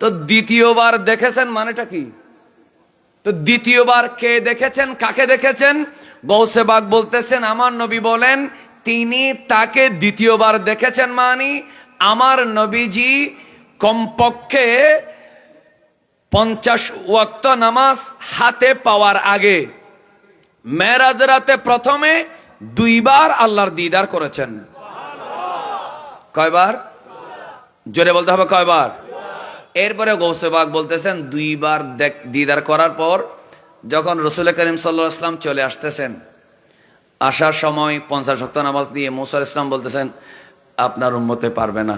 তো দ্বিতীয়বার দেখেছেন মানেটা কি? তো দ্বিতীয়বার কে দেখেছেন, কাকে দেখেছেন? গৌসে পাক বলতেছেন, আমার নবী বলেন তিনি তাকে দ্বিতীয়বার দেখেছেন, মানে আমার নবীজি কমপক্ষে 50 ওয়াক্ত নামাজ হাতে পাওয়ার আগে মেরাজ রাতে প্রথমে 2 বার আল্লাহর দিদার করেছেন। কয়বার? জোরে বলতে হবে, কয়বার? এরপরে গৌসে পাক বলতেছেন 2 বার দিদার করার পর যখন রাসূল করিম সাল্লাল্লাহু আলাইহি ওয়াসাল্লাম চলে আসতেছেন, আসার সময় 50 ওয়াক্ত নামাজ দিয়ে মুসা আলাইহিস সালাম বলতেছেন, আপনার উম্মতে পারবে না।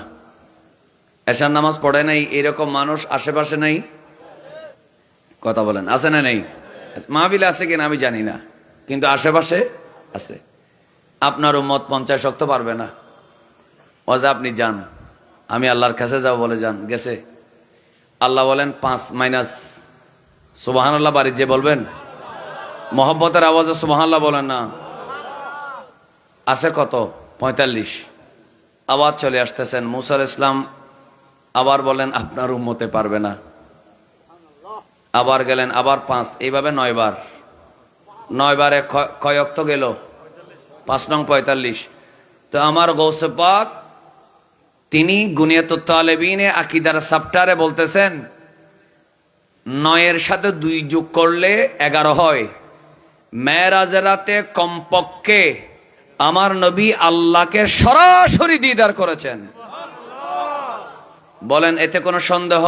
এশার নামাজ পড়ে নাই এরকম মানুষ আশেপাশে নাই? কথা বলেন, আছে না নেই? মাহফিলে আছে কিনা আমি জানি না, কিন্তু আশেপাশে আছে। আপনার উম্মত 50 ওয়াক্ত পারবে না। ওজা আপনি যান, আমি আল্লাহর কাছে যাও বলে যান। গেছে, আল্লাহ বলেন 5 - সুবহানাল্লাহ। বাড়ির যে বলবেন, মহব্বতের আওয়াজে সুবহানাল্লাহ বলেন না। আছে কত? 45। আবার চলে আসতেছেন মুসা আলাইহিস সালাম, আবার বলেন আপনার উম্মতে পারবে না। আবার গেলেন, আবার 5, এইভাবে 9 বার। 9 বারে কয় ওয়াক্ত গেল? 5 নং 45। তো আমার গৌসে পাক তিনি গুনিয়াতুত তালেবিনে আকীদার চ্যাপ্টারে বলতেছেন 9 এর সাথে 2 যোগ করলে 11 হয়। মেরাজের রাতে কমপক্ষে আমার নবী আল্লাহকে সরাসরি দিদার করেছেন। বলেন, এতে কোনো সন্দেহ?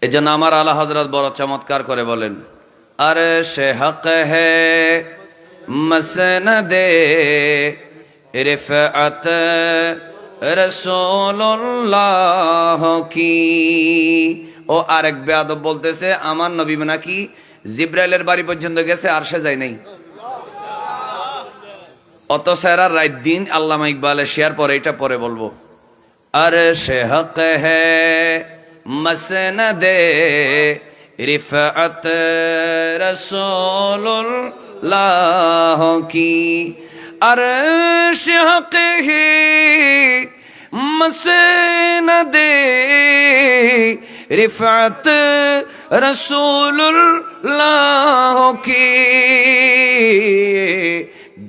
এজন্য আমার আলা হযরত বড় চমৎকার করে বলেন, আরে সে হক হে মসনদে রিফআত রাসূলুল্লাহ কি। ও আরেক বেয়াদব বলতেছে আমার নবী নাকি জিব্রাইলের বাড়ি পর্যন্ত গেছে, আর সে যায় নাই। অত সারা রাত দিন আল্লামা ইকবালে শেয়ার পরে, এটা পরে বলবো। আরে সে হক হে মসনদে রিফআত রাসূলুল্লাহ কি। আরশ হক হে মসনদে রিফআত রাসূলুল্লাহ কি।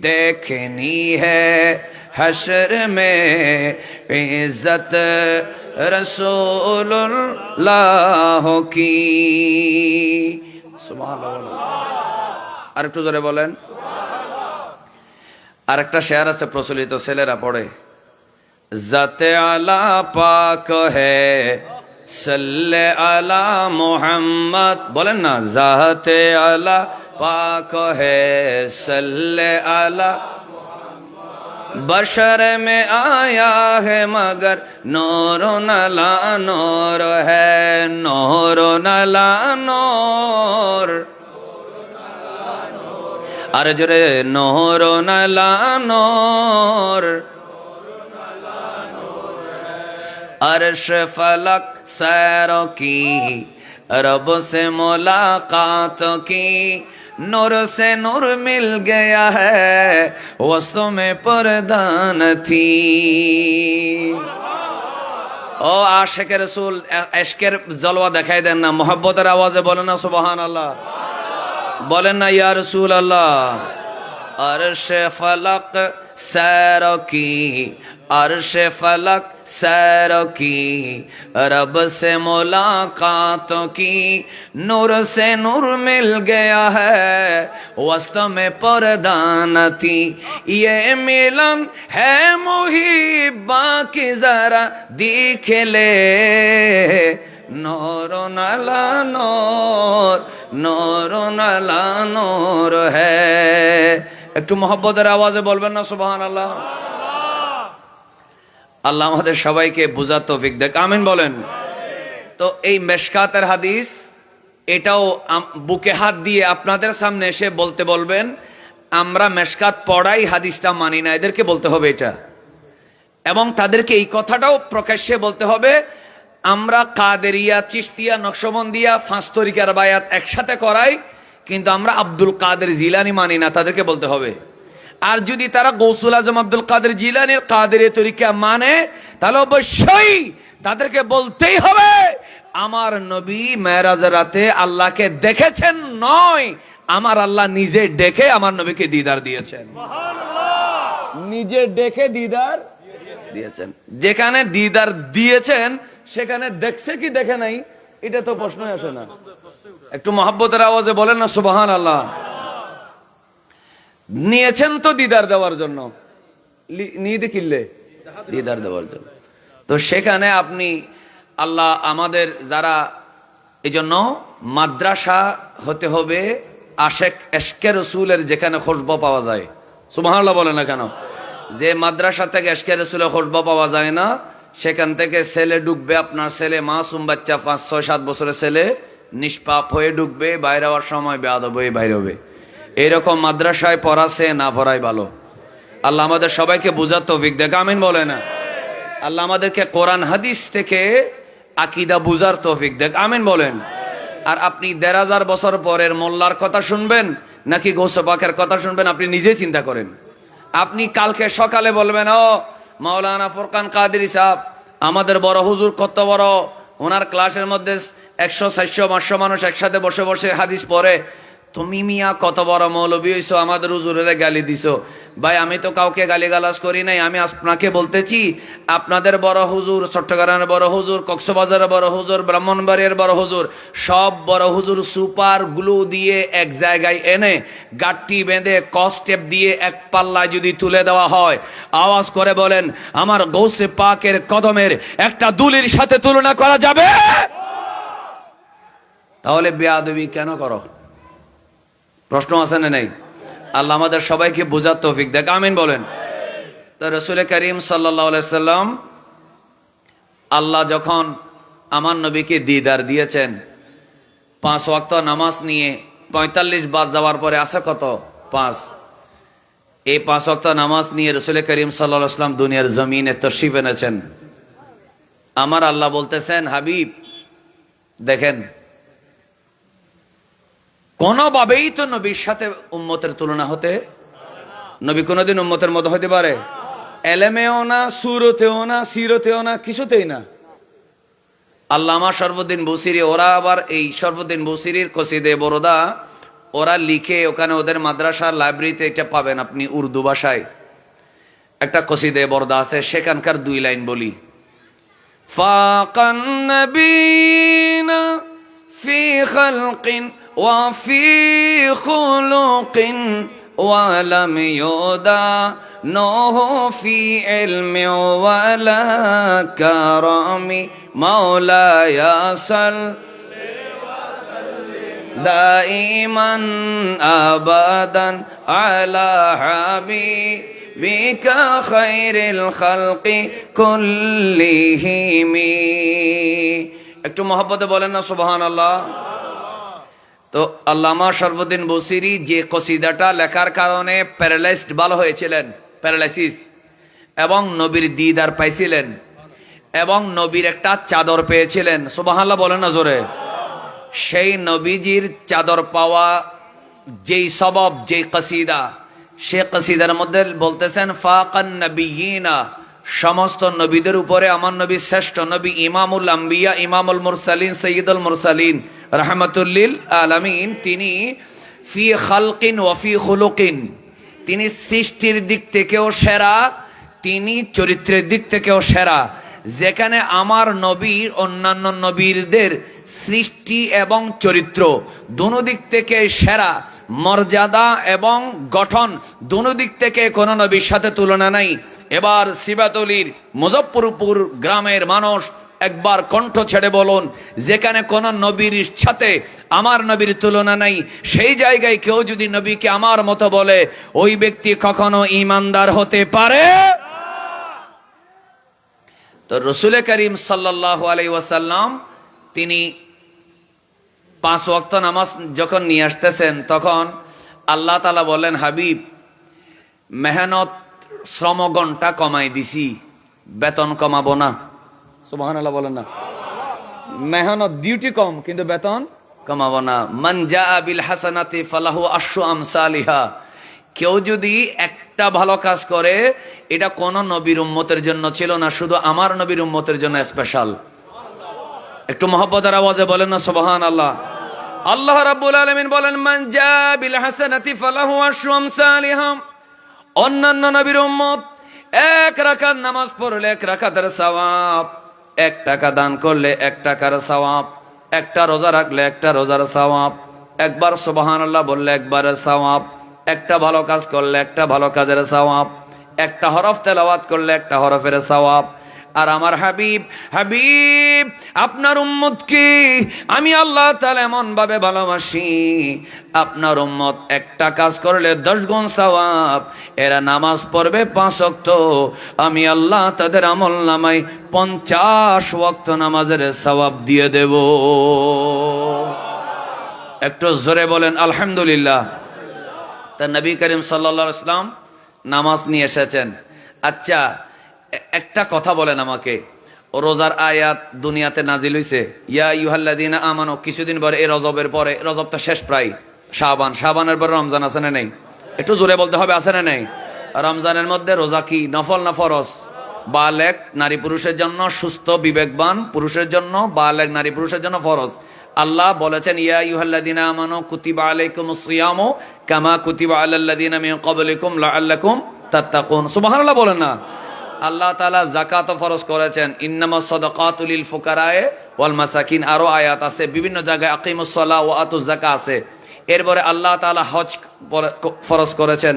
देखनी है हशर में इज्जत रसूलुल्लाह की। सुबहानाल्लाह। আর একটু জোরে বলেন। আর একটা শেয়ার আছে প্রচলিত, ছেলেরা পড়ে, জাতে আলা পাক হে সাল্লে আলা মোহাম্মদ, বলেন না, জাতে আলা পাক হে সাল্লে আলা, बशर में आया है मगर नूर नला नूर है, नूर नला नूर, अरे जरे नूर नला नूर, अर्श फलक सैरों की रब से मुलाकात की, नूर से नूर मिल गया है वस्तु में परदान थी। ও আশিকে রাসূল ইশকের জলওয়া দেখাই দেন না, মোহাব্বতের আওয়াজে বলেন না সুবহানাল্লাহ, বলেন না ইয়া রাসূলুল্লাহ। अर्श फलक सैरों की, अर्श फलक सैरों की रब से मुलाकातों की, नूर से नूर मिल गया है वस्त में परदान थी, ये मिलन है मुहिब्बा की जरा देख ले, नूर नला नूर, नूर नला नूर है। একটু মহব্বতের আওয়াজে বলবেন না সুবহানাল্লাহ। আল্লাহ আমাদের সবাইকে বুঝার তৌফিক দেখ, আমিন বলেন। তো এই মেশকাতের হাদিস, এটাও বুকে হাত দিয়ে আপনাদের সামনে এসে বলতে বলবেন, আমরা মেশকাত পড়াই হাদিসটা মানি না, এদেরকে বলতে হবে এটা। এবং তাদেরকে এই কথাটাও প্রকাশ্যে বলতে হবে, আমরা কাদেরিয়া, চিশতিয়া, নকশবন্দিয়া, 5 তরিকার বায়াত একসাথে করাই, কিন্তু আমরা আব্দুল কাদের জিলানী মানি না, তাদেরকে বলতে হবে। আর যদি তারা গৌসুল আজম আব্দুল কাদের জিলানীর কাদেরিয়া তরিকা মানে, তাহলে অবশ্যই তাদেরকে বলতেই হবে, আমার নবী মেরাজের রাতে আল্লাহকে দেখেছেন নয়, আমার আল্লাহ নিজে ডেকে আমার নবীকে দিদার দিয়েছেন, নিজে ডেকে দিদার দিয়েছেন। যেখানে দিদার দিয়েছেন সেখানে দেখছে কি দেখে নাই, এটা তো প্রশ্নই আসে না। একটু মহব্বতের আওয়াজে বলেন না সুবহানাল্লাহ। নিয়েছেন তো দিদার দেওয়ার জন্য, নিয়ে কিনলে দিদার দেওয়ার জন্য। তো সেখানে আপনি আল্লাহ আমাদের যারা, এই জন্য মাদ্রাসা হতে হবে আশেক এশকে রসুলের, যেখানে খুশবু পাওয়া যায়, সুবহানাল্লাহ বলে না কেন। যে মাদ্রাসা থেকে এশকে রসুলের খুশবু পাওয়া যায় না, সেখান থেকে ছেলে ঢুকবে, আপনার ছেলে মাসুম বাচ্চা 5, 6, 7 বছরের ছেলে নিষ্পাপ হয়ে ঢুকবে, বাইরে হওয়ার সময় বেয়াদব হয়ে বাইরে হবে। এইরকম মাদ্রাসায় পড়াছে না পড়াই ভালো। আল্লাহ আমাদের সবাইকে বুঝার তৌফিক দেখ, আমিন বলে না। আল্লাহ আমাদেরকে কোরআন হাদিস থেকে আকীদা বুঝার তৌফিক দেখ, আমিন বলেন। আর আপনি 1500 বছর পরের মোল্লার কথা শুনবেন নাকি গৌসে পাকের কথা শুনবেন, আপনি নিজে চিন্তা করেন। আপনি কালকে সকালে বলবেন, ও মাওলানা ফুরকান কাদেরী সাহেব, আমাদের বড় হুজুর কত বড়, ওনার ক্লাসের মধ্যে 100, 400, 500 মানুষ একসাথে বসে বসে হাদিস পড়ে, তুমি মিয়া কত বড় মৌলবী হইছো, আমাদের হুজুরের গালি দিছো। ভাই আমি তো কাউকে গালিগালাজ করি নাই, আমি আপনাকে বলতেছি, আপনাদের বড় হুজুর, চট্টগ্রামের বড় হুজুর, কক্সবাজারের বড় হুজুর, ব্রাহ্মণবাড়িয়ার বড় হুজুর, সব বড় হুজুর সুপার গ্লু দিয়ে এক জায়গায় এনে গাঁটটি বেঁধে কস্টেপ দিয়ে এক পাল্লায় যদি তুলে দেওয়া হয়, আওয়াজ করে বলেন, আমার গৌসে পাকের কদমের একটা দুলির সাথে তুলনা করা যাবে? তাহলে বেয়াদবি কেন করো? প্রশ্ন আছে না নাই? আল্লাহ আমাদের সবাইকে বুঝার তৌফিক দেখ, আমিন বলেন। তো রাসূল করিম সাল্লাল্লাহু আলাইহি সাল্লাম, আল্লাহ যখন আমার নবীকে দিদার দিয়েছেন, 5 ওয়াক্ত নামাজ নিয়ে 45 বাদ যাওয়ার পরে আছে কত? 5। এই 5 ওয়াক্ত নামাজ নিয়ে রাসূল করিম সাল্লাল্লাহু আলাইহি সাল্লাম দুনিয়ার জমিনে তশরিফ এনেছেন। আমার আল্লাহ বলতেছেন, হাবিব দেখেন, কোনোভাবেই তো নবীর সাথে উম্মতের তুলনা হতে, নবী কোনোদিন উম্মতের মতো হতে পারে? এলেমেও না, সুরতেও না, সিরতেও না, কিছুতেই না। আল্লামা শরফুদ্দীন বুসিরি, ওরা আবার এই শরফুদ্দীন বুসিরির কসিদে বরদা ওরা লিখে, ওখানে ওদের মাদ্রাসার লাইব্রেরিতে এটা পাবেন আপনি, উর্দু ভাষায় একটা কসিদে বরদা আছে, সেখানকার 2 লাইন বলি। ফাকান নবীনা ফি খালকিন وفي خلق ولم يدانه في علم ولا كرم مولاي صل دائما أبدا على حبيبك خير الخلق كلهم একটু মহব্বতে বলেন না সুবহানাল্লাহ। তো আল্লামা শরফুদ্দীন বুসিরি যে কসিদাটা লেখার কারণে প্যারালাইজড ভালো হয়েছিলেন, প্যারালাইসিস, এবং নবীর দিদার পাইছিলেন এবং নবীর একটা চাদর পেয়েছিলেন, সুবহানাল্লাহ বলেন না জোরে। সেই নবীজির চাদর পাওয়া যেই সবব, যেই কসিদা, সে কসিদার মধ্যে বলতেছেন ফাকান নবিয়িনা, সমস্ত নবীদের উপরে আমার নবী শ্রেষ্ঠ নবী, ইমামুল আম্বিয়া, ইমামুল মুরসালিন, সৈয়দুল মুরসালিন, রাহমাতুল্লিল আলামিন। তিনি ফি খালকিন ওয়া ফি খুলুকিন, তিনি সৃষ্টির দিক থেকেও সেরা, তিনি চরিত্রের দিক থেকেও সেরা। যেখানে আমার নবী অন্যান্য নবীদের সৃষ্টি এবং চরিত্র দুনো দিক থেকে সেরা, মর্যাদা এবং গঠন দুনো দিক থেকে কোন নবীর সাথে তুলনা নাই। এবার সিবাতলির মুজফ্ফরপুর গ্রামের মানুষ একবার কণ্ঠ ছেড়ে বলুন, যেখানে কোন নবীর সাথে আমার নবীর তুলনা নাই, সেই জায়গায় কেউ যদি নবীকে আমার মতো বলে, ওই ব্যক্তি কখনো ঈমানদার হতে পারে? তো রসুল করিম সাল্লাল্লাহু আলাইহি ওয়াসাল্লাম তিনি 5 ওয়াক্ত নামাজ যখন নিয়ে আসতেছেন, তখন আল্লাহ তাআলা বললেন, হাবিব মেহনত শ্রম ঘন্টা কমাই দিছি, বেতন কমাবো না। সুবহানাল্লাহ বলেন না। মেহনত ডিউটি কম কিন্তু বেতন কমাবো না। মান জাআ বিল হাসানাতি ফালাহু আশরু আমসালিহা, কেউ যদি একটা ভালো কাজ করে, এটা কোন নবীর উম্মতের জন্য ছিল না, শুধু আমার নবীর উম্মতের জন্য স্পেশাল। একটু মহব্বতের আওয়াজে বলেন না সুবহানাল্লাহ। আল্লাহ রাব্বুল আলামিন বলেন, মান জাআ বিল হাসানাতি ফালাহু আশরু আমসালিহা, অন্যান্য নবীর উম্মত 1 রাকাত নামাজ পড়লে 1 রাকাতের সওয়াব, 1 টাকা দান করলে 1 টাকার সওয়াব, একটা রোজা রাখলে 1টা রোজার সওয়াব, একবার সুবহানাল্লাহ বললে 1বারের সওয়াব, একটা ভালো কাজ করলে 1টা ভালো কাজের সওয়াব, একটা হরফ তেলাওয়াত করলে 1টা হরফের সওয়াব। আর আমার হাবিব, হাবিব আপনার উম্মতকে আমি আল্লাহ তাআলা এমন ভাবে ভালোবাসি, আপনার উম্মত একটা কাজ করলে 10 গুণ সওয়াব। এরা নামাজ পড়বে 5 ওয়াক্ত, আমি আল্লাহ তাদের আমল নামায় 50 ওয়াক্ত নামাজের সওয়াব দিয়ে দেব। একটু জোরে বলেন আলহামদুলিল্লাহ। তা নবী করিম সাল্লাল্লাহু আলাইহি ওয়াসাল্লাম নামাজ নিয়ে এসেছেন। আচ্ছা, একটা কথা বলেন আমাকে, রোজার আয়াত দুনিয়াতে নাজিল হইছে, ইয়া আইয়ুহাল্লাযীনা আমানু, কিছুদিন পরে এই রজবের পরে, রজব তো শেষ প্রায়, শাবান, শাবানের পরে রমজান আছে না নেই? একটু জোরে বলতে হবে, আছে না নেই? রমজানের মধ্যে রোজা কি নফল না ফরজ? বালেগ নারী পুরুষের জন্য, সুস্থ বিবেকবান পুরুষের জন্য, বালেগ নারী পুরুষের জন্য ফরজ। আল্লাহ বলেছেন, ইয়া আইয়ুহাল্লাযীনা আমানু কুতিবা আলাইকুমুস সিয়ামু কামা কুতিবা আলাল্লাযীনা মিন ক্বাবলিকুম লাআল্লাকুম তাত্তাকুন। সুবহানাল্লাহ বলেন না। আল্লাহ তাআলা যাকাত ফরজ করেছেন, ইন্নামাস সাদাকাতু লিল ফুকারায়ে ওয়াল মাসাকিন, আরো আয়াত আছে বিভিন্ন জায়গায়, আকিমুস সালাহ ওয়া আতুজ যাকাত আছে। এরপরে আল্লাহ তাআলা হজ ফরজ করেছেন,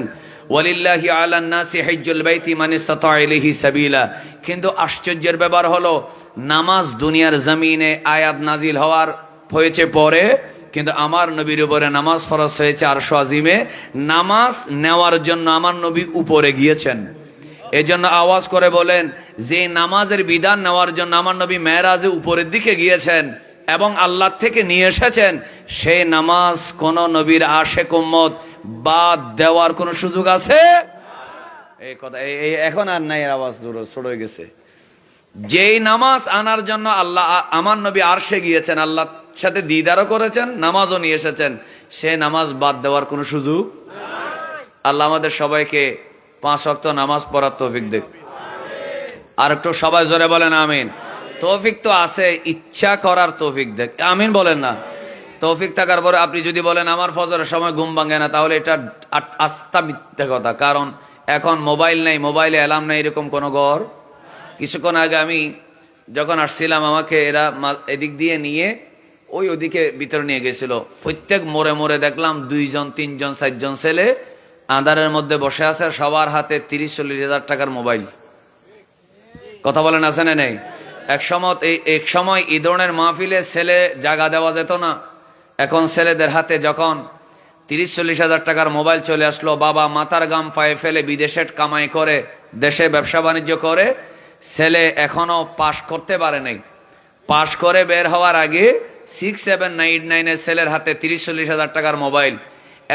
ওয়ালিল্লাহি আলান নাসি হিজ্জুল বাইতি মান ইসতাতা ইলাইহি সাবিলা। কিন্তু আশ্চর্যের ব্যাপার হলো, নামাজ দুনিয়ার জমিনে আয়াত নাজিল হওয়ার হয়েছে পরে, কিন্তু আমার নবীর উপরে নামাজ ফরজ হয়েছে আরশ আজিমে। নামাজ নেওয়ার জন্য আমার নবী উপরে গিয়েছেন। এজন্য আওয়াজ করে বলেন, যে নামাজের বিধান নেওয়ার জন্য আমার নবী মেরাজে উপরের দিকে গিয়েছেন এবং আল্লাহ থেকে নিয়ে এসেছেন, সেই নামাজ কোন নবীর আশেক উম্মত বাদ দেওয়ার কোন সুযোগ আছে? এই কথা এখন আর নাই, আওয়াজ ছোট হয়ে গেছে। যেই নামাজ আনার জন্য আল্লাহ আমার নবী আরশে গিয়েছেন, আল্লাহর সাথে দিদারও করেছেন, নামাজও নিয়ে এসেছেন, সে নামাজ বাদ দেওয়ার কোন সুযোগ? আল্লাহ আমাদের সবাইকে 5 ওয়াক্ত নামাজ পড়ার তৌফিক দেখ। আর একটু সবাই জোরে বলেন আমিন। তৌফিক তো আছে, ইচ্ছা করার তৌফিক দেখ, আমিন বলেন না। তৌফিক থাকার পরে আপনি যদি বলেন আমার ফজরের সময় ঘুম ভাঙে না, তাহলে এটা আস্থা মিথ্যা কথা। কারণ এখন মোবাইল নেই, মোবাইলে অ্যালার্ম নেই, এরকম কোনো ঘর। কিছুক্ষণ আগে আমি যখন আসছিলাম, আমাকে এরা এদিক দিয়ে নিয়ে ওদিকে ভিতরে নিয়ে গেছিল। প্রত্যেক মোড়ে মোড়ে দেখলাম 2 জন 3 জন 4 জন ছেলে আঁধারের মধ্যে বসে আছে, সবার হাতে 30-40 হাজার টাকার মোবাইল। কথা বলেন আছে না নেই? এক সময় এই ধরনের মাহফিলে ছেলে জায়গা দেওয়া যেত না। এখন ছেলেদের হাতে যখন 30-40 হাজার টাকার মোবাইল চলে আসলো, বাবা মাথার গাম পায়ে ফেলে বিদেশে কামাই করে, দেশে ব্যবসা বাণিজ্য করে, ছেলে এখনো পাশ করতে পারে নাই। পাশ করে বের হওয়ার আগে 6, 7, 8, 9 ছেলের হাতে 30-40 হাজার টাকার মোবাইল।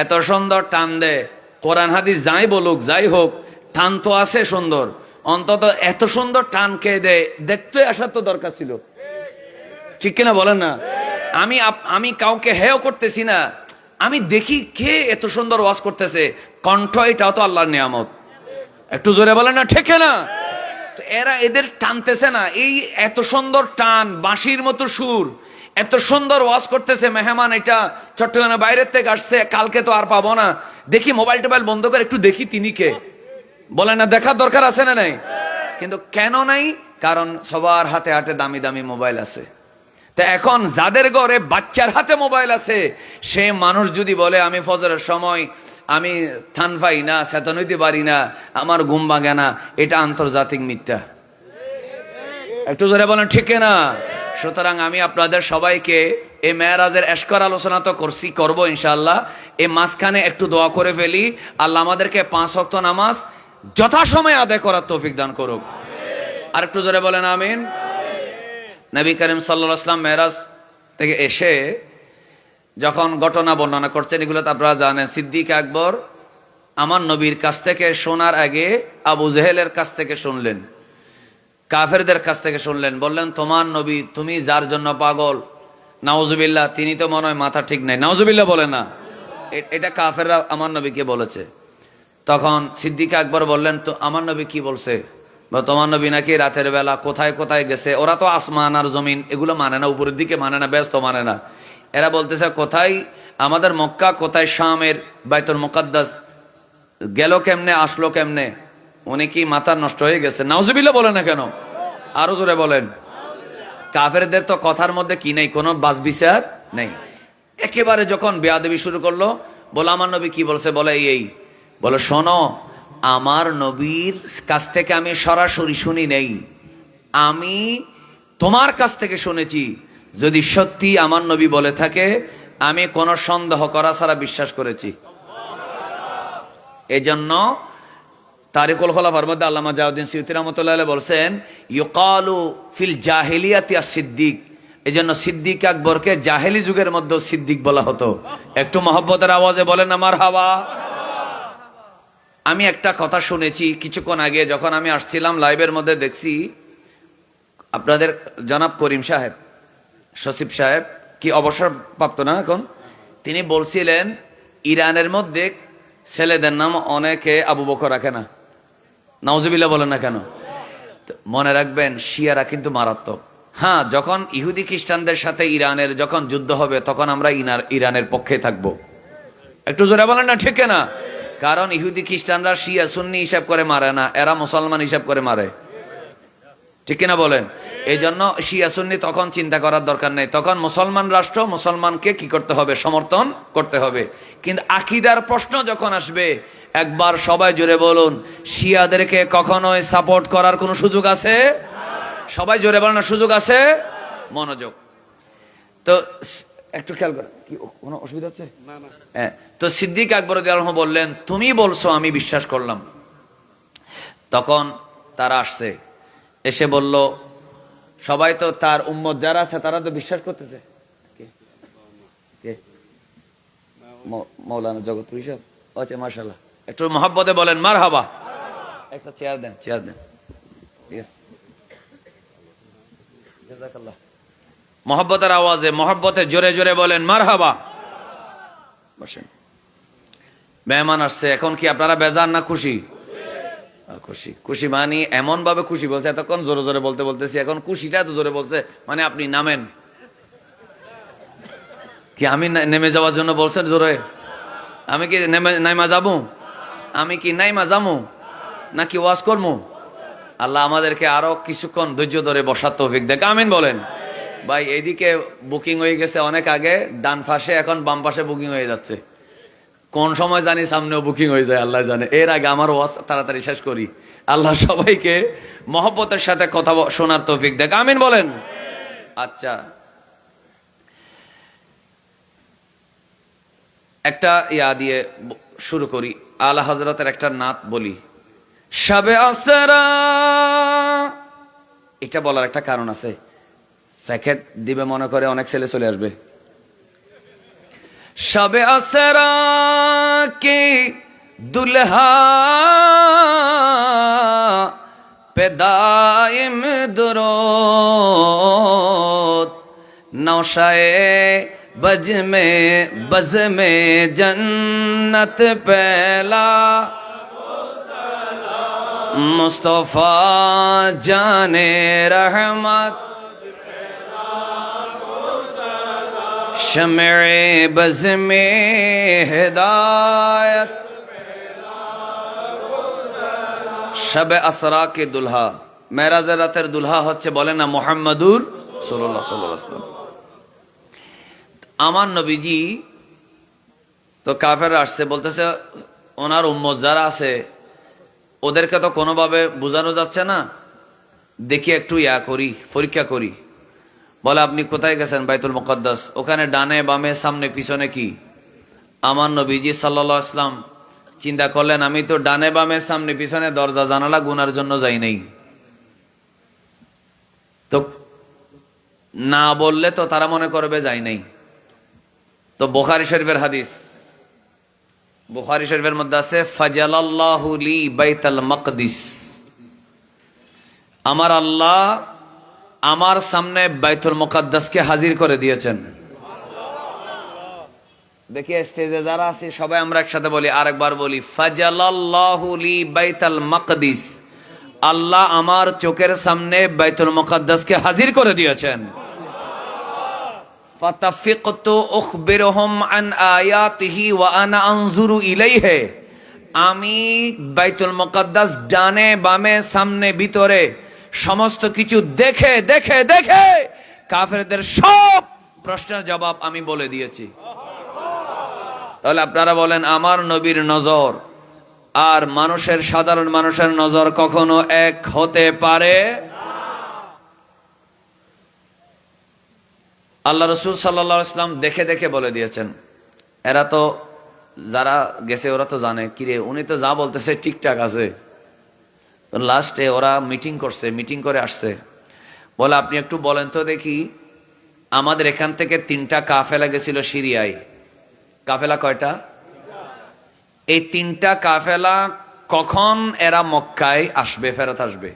এত সুন্দর টান দেয়, কোরআন হাদিস যাই বলুক যাই হোক, টান তো আছে সুন্দর, অন্তত এত সুন্দর টান কে দেয়, দেখতে আসার তো দরকার ছিল, ঠিক কিনা বলেন না? আমি কাউকে হেয় করতেছি না, আমি দেখি কে এত সুন্দর ওয়াজ করতেছে, কণ্ঠ এটাও তো আল্লাহর নিয়ামত, একটু জোরে বলেন না, ঠিক না? তো এরা এদের টানতেছে না, এই এত সুন্দর টান, বাঁশির মতো সুর, এত সুন্দর ওয়াজ করতেছে, মেহমান এটা চট্টগ্রামের বাইরের থেকে আসছে, কালকে তো আর পাবো না, দেখি মোবাইল টোবাইল বন্ধ করে একটু দেখি তিনি কে, বলে না দেখার দরকার আছে না নাই? কিন্তু কেন নাই? কারণ সবার হাতে হাতে দামি দামি মোবাইল আছে। তো এখন যাদের ঘরে বাচ্চার হাতে মোবাইল আছে, সে মানুষ যদি বলে আমি ফজরের সময় আমি থান পাই না, চেতন হইতে পারি না, আমার ঘুম ভাঙে না, এটা আন্তর্জাতিক মিথ্যা। একটু জোরে বলেন ঠিক না? সুতরাং আমি আপনাদের সবাইকে এই মেরাজের এশকর আলোচনা তো করবো ইনশাআল্লাহ, এই মাঝখানে একটু দোয়া করে ফেলি, আল্লাহ আমাদেরকে 5 ওয়াক্ত নামাজ যথাসময়ে আদায় করার তৌফিক দান করুক। আর একটু জোরে বলেন আমিন। নবী করিম সাল্লাল্লাহু আলাইহি ওয়াসাল্লাম মেরাজ থেকে এসে যখন ঘটনা বর্ণনা করছেন, এগুলো তো আপনারা জানেন, সিদ্দিক আকবর আমার নবীর কাছ থেকে শোনার আগে আবু জেহেলের কাছ থেকে শুনলেন, কাফেরদের কাছ থেকে শুনলেন, বললেন তোমার নবী, তুমি যার জন্য পাগল, নাউজুবিল্লাহ, তিনি তো মনে হয় মাথা ঠিক নাই, নাউজুবিল্লাহ বলে না, এটা কাফেররা আমার নবীকে বলেছে। তখন সিদ্দিক আকবর বললেন, তো আমার নবী কি বলছে? তোমার নবী নাকি রাতের বেলা কোথায় কোথায় গেছে, ওরা তো আসমান আর জমিন এগুলো মানে না, উপরের দিকে মানে না, ব্যস্ত মানে না, এরা বলতেছে কোথায় আমাদের মক্কা, কোথায় শামের বাইতুল মুকাদ্দাস, গেল কেমনে, আসলো কেমনে, উনি কি মাথা নষ্ট হয়ে গেছে? নাউজুবিল্লাহ বলে না কেন? আরো জোরে বলেন। কাফেরদের তো কথার মধ্যে কি নেই, কোনো বাস বিচার নেই। একেবারে যখন বেয়াদবি শুরু করলো, বলে আমার নবী কি বলছে, বলে এই বলে শোনো, আমার নবীর কাছ থেকে আমি সরাসরি শুনি নেই, আমি তোমার কাছ থেকে শুনেছি, যদি সত্যি আমার নবী বলে থাকে আমি কোন সন্দেহ করা ছাড়া বিশ্বাস করেছি। এই জন্য তারিকুল খোলাফার মধ্যে আল্লামা জালাউদ্দিন সিয়ুতী রাহমাতুল্লাহ আলাইহি বলছেন, ইউকালু ফিল জাহিলিয়াতি আস-সিদ্দিক, এই জন্য সিদ্দিক আকবরকে জাহেলি যুগের মধ্যে সিদ্দিক বলা হতো। একটু মহব্বতের আওয়াজে বলেন না মারহাবা। আমি একটা কথা শুনেছি কিছুক্ষণ আগে, যখন আমি আসছিলাম লাইভের মধ্যে দেখছি আপনাদের জনাব করিম সাহেব, সচিব সাহেব, কি অবসর প্রাপ্ত না এখন, তিনি বলছিলেন ইরানের মধ্যে ছেলেদের নাম অনেকে আবু বকর রাখে না, নাউজুবিল্লাহ বলেন না কেন? মনে রাখবেন শিয়ারা কিন্তু মারাত্মক। হ্যাঁ, যখন ইহুদি খ্রিস্টানদের সাথে ইরানের যখন যুদ্ধ হবে তখন আমরা ইরানের পক্ষে থাকব। একটু জোরে বলেন না ঠিক না? কারণ ইহুদি খ্রিস্টানরা শিয়া সুন্নি হিসাব করে মারে না, এরা মুসলমান হিসাব করে মারে, ঠিক কিনা বলেন? এই জন্য শিয়া সুন্নি তখন চিন্তা করার দরকার নেই, তখন মুসলমান রাষ্ট্র, মুসলমানকে কি করতে হবে? সমর্থন করতে হবে। কিন্তু আকীদার প্রশ্ন যখন আসবে, একবার সবাই জোরে বলুন, শিয়াদেরকে কখনোই সাপোর্ট করার কোনো সুযোগ আছে? সবাই জোরে বলেন, সুযোগ আছে? মনোযোগ। তো একটু খেয়াল করেন, কি কোনো অসুবিধা হচ্ছে? হ্যাঁ, তো সিদ্দিক আকবর রাদিয়াল্লাহু আনহু বললেন, তুমি বলছো আমি বিশ্বাস করলাম। তখন তারা আসছে, এসে বলল, সবাই তো তার উম্মত যারা আছে তারা তো বিশ্বাস করতেছে। মৌলানা জগৎপুরী সাহেব, আচ্ছা মাশাআল্লাহ, একটু মহব্বতে বলেন মারহাবা। একটা চেয়ার দেন, চেয়ার দেন, জাযাকাল্লাহ। মহব্বতের আওয়াজে, মহব্বতে জোরে জোরে বলেন মারহাবা। বসেন, মেহমান আসছে, এখন কি আপনারা বেজার না খুশি? খুশি। খুশি মানে এমন ভাবে খুশি বলছে, এতক্ষণ জোরে জোরে বলতে বলতেছি, এখন খুশিটা এত জোরে বলছে, মানে আপনি নামেন কি? আমি নেমে যাওয়ার জন্য বলছেন জোরে? আমি কি নাইমা যাবো? আমি কি নাইমা যাবো নাকি ওয়াজ করবো? আল্লাহ আমাদেরকে আরো কিছুক্ষণ ধৈর্য ধরে বসার তৌফিক দেখ, আমিন বলেন। ভাই এইদিকে বুকিং হয়ে গেছে অনেক আগে, ডান পাশে, এখন বাম পাশে বুকিং হয়ে যাচ্ছে। কোন সময় জানি সামনেও বুকিং হয়ে যায় আল্লাহ জানে। এর আগে আমার ওয়াজ তাড়াতাড়ি শেষ করি। আল্লাহ সবাইকে মহব্বতের সাথে কথা শোনার তৌফিক দেখ, আমিন বলেন। আচ্ছা, একটা ইয়া দিয়ে শুরু করি। আলা হযরতের একটা নাত বলি, শবে আসরা। এটা বলার একটা কারণ আছে, প্যাকেট দিবে মনে করে অনেক ছেলে চলে আসবে। শবে আসরা কি দুলহা पे दाइम दुरूद, नौशाए बज में जन्नत पहला मुस्तफा जाने रहमत, शम्ए बज में हिदायत, শবে আসরা কে দুলহা, মেরাজের রাতের দুলহা হচ্ছে বলে না মুহাম্মাদুর সাল্লাল্লাহু আলাইহি ওয়াসাল্লাম। আমার নবীজি তো কাফের আসছে, বলতেছে ওনার উম্মত যারা আছে ওদেরকে তো কোনোভাবে বোঝানো যাচ্ছে না, দেখি একটু ইয়া করি, পরীক্ষা করি। বলে আপনি কোথায় গেছেন? বাইতুল মুকাদ্দাস। ওখানে ডানে বামে সামনে পিছনে কি? আমার নবীজি সাল্লাল্লাহু আলাইহি ওয়াসাল্লাম চিন্তা করলেন, আমি তো ডানে বামে সামনে পিছনে দরজা জানালা গুনার জন্য যাই নাই, তো না বললে তো তারা মনে করবে যাই নাই। তো বুখারী শরীফের হাদিস, বুখারী শরীফের মধ্যে আছে ফাজালাল্লাহু লি বাইতাল মাকদিস, আমার আল্লাহ আমার সামনে বাইতুল মুকাদ্দাসকে হাজির করে দিয়েছেন। দেখি স্টেজে যারা আছি সবাই আমরা একসাথে বলি, আরেকবার বলি, ফাজালাল্লাহু লি বাইতাল মাকদিস, আল্লাহ আমার চোখের সামনে বাইতুল মুকাদ্দাসকে হাজির করে দিয়েছেন। ফাতাফিকতু উখবিরহুম আন আয়াতিহি ওয়া আনা আনজুরু ইলাইহি, আমি বাইতুল মুকাদ্দাস ডানে বামে সামনে ভিতরে সমস্ত কিছু দেখে দেখে দেখে কাফেরদের সব প্রশ্নের জবাব আমি বলে দিয়েছি। তাহলে আপনারা বলেন, আমার নবীর নজর আর মানুষের, সাধারণ মানুষের নজর কখনো এক হতে পারে? আল্লাহ রাসূল সাল্লাল্লাহু আলাইহি ওয়াসাল্লাম দেখে দেখে বলে দিয়েছেন। এরা তো যারা গেছে ওরা তো জানে, কিরে উনি তো যা বলতেছে ঠিকঠাক আছে। লাস্টে ওরা মিটিং করছে, মিটিং করে আসছে, বলে আপনি একটু বলেন তো দেখি, আমাদের এখান থেকে 3টা কাফেলা গেছিল সিরিয়ায়। কাফেলা কয়টা? এই 3টা কাফেলা কখন এরা মক্কায় আসবে, ফেরত আসবে?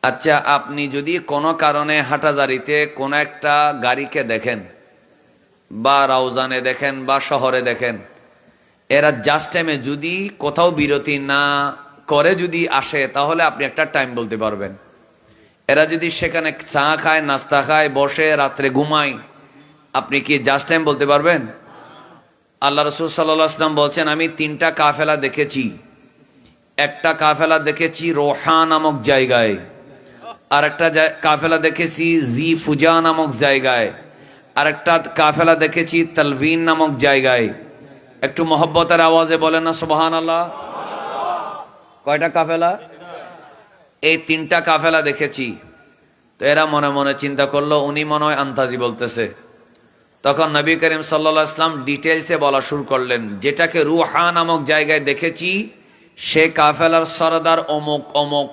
আচ্ছা, আপনি যদি কোনো কারণে হাটাজারিতে কোন একটা গাড়িকে দেখেন বা রাউজানে দেখেন বা শহরে দেখেন, এরা জাস্ট টাইমে যদি কোথাও বিরতি না করে যদি আসে, তাহলে আপনি একটা টাইম বলতে পারবেন। এরা যদি সেখানে চা খায়, নাস্তা খায়, বসে রাত্রে ঘুমায়, আপনি কি জাস্ট টাইম বলতে পারবেন? আল্লাহ রাসূল সাল্লাল্লাহু আলাইহি ওয়াসাল্লাম বলছেন, আমি 3টা কাফেলা দেখেছি। একটা কাফেলা দেখেছি রোহা নামক জায়গায়, আর একটা কাফেলা দেখেছি জি ফুজা নামক জায়গায়, আর একটা কাফেলা দেখেছি তালভিন নামক জায়গায়। একটু মহব্বতের আওয়াজে বলেন না সুবহানাল্লাহ। কয়টা কাফেলা? এই 3টা কাফেলা দেখেছি। তো এরা মনে মনে চিন্তা করলো, উনি মনে হয় আন্তাজি বলতেছে। তখন নবী করিম সাল্লাল্লাহু আলাইহি ওয়াসাল্লাম ডিটেইলসে বলা শুরু করলেন, যেটাকে রুহা নামক জায়গায় দেখেছি সে কাফেলার সরদার অমুক অমুক,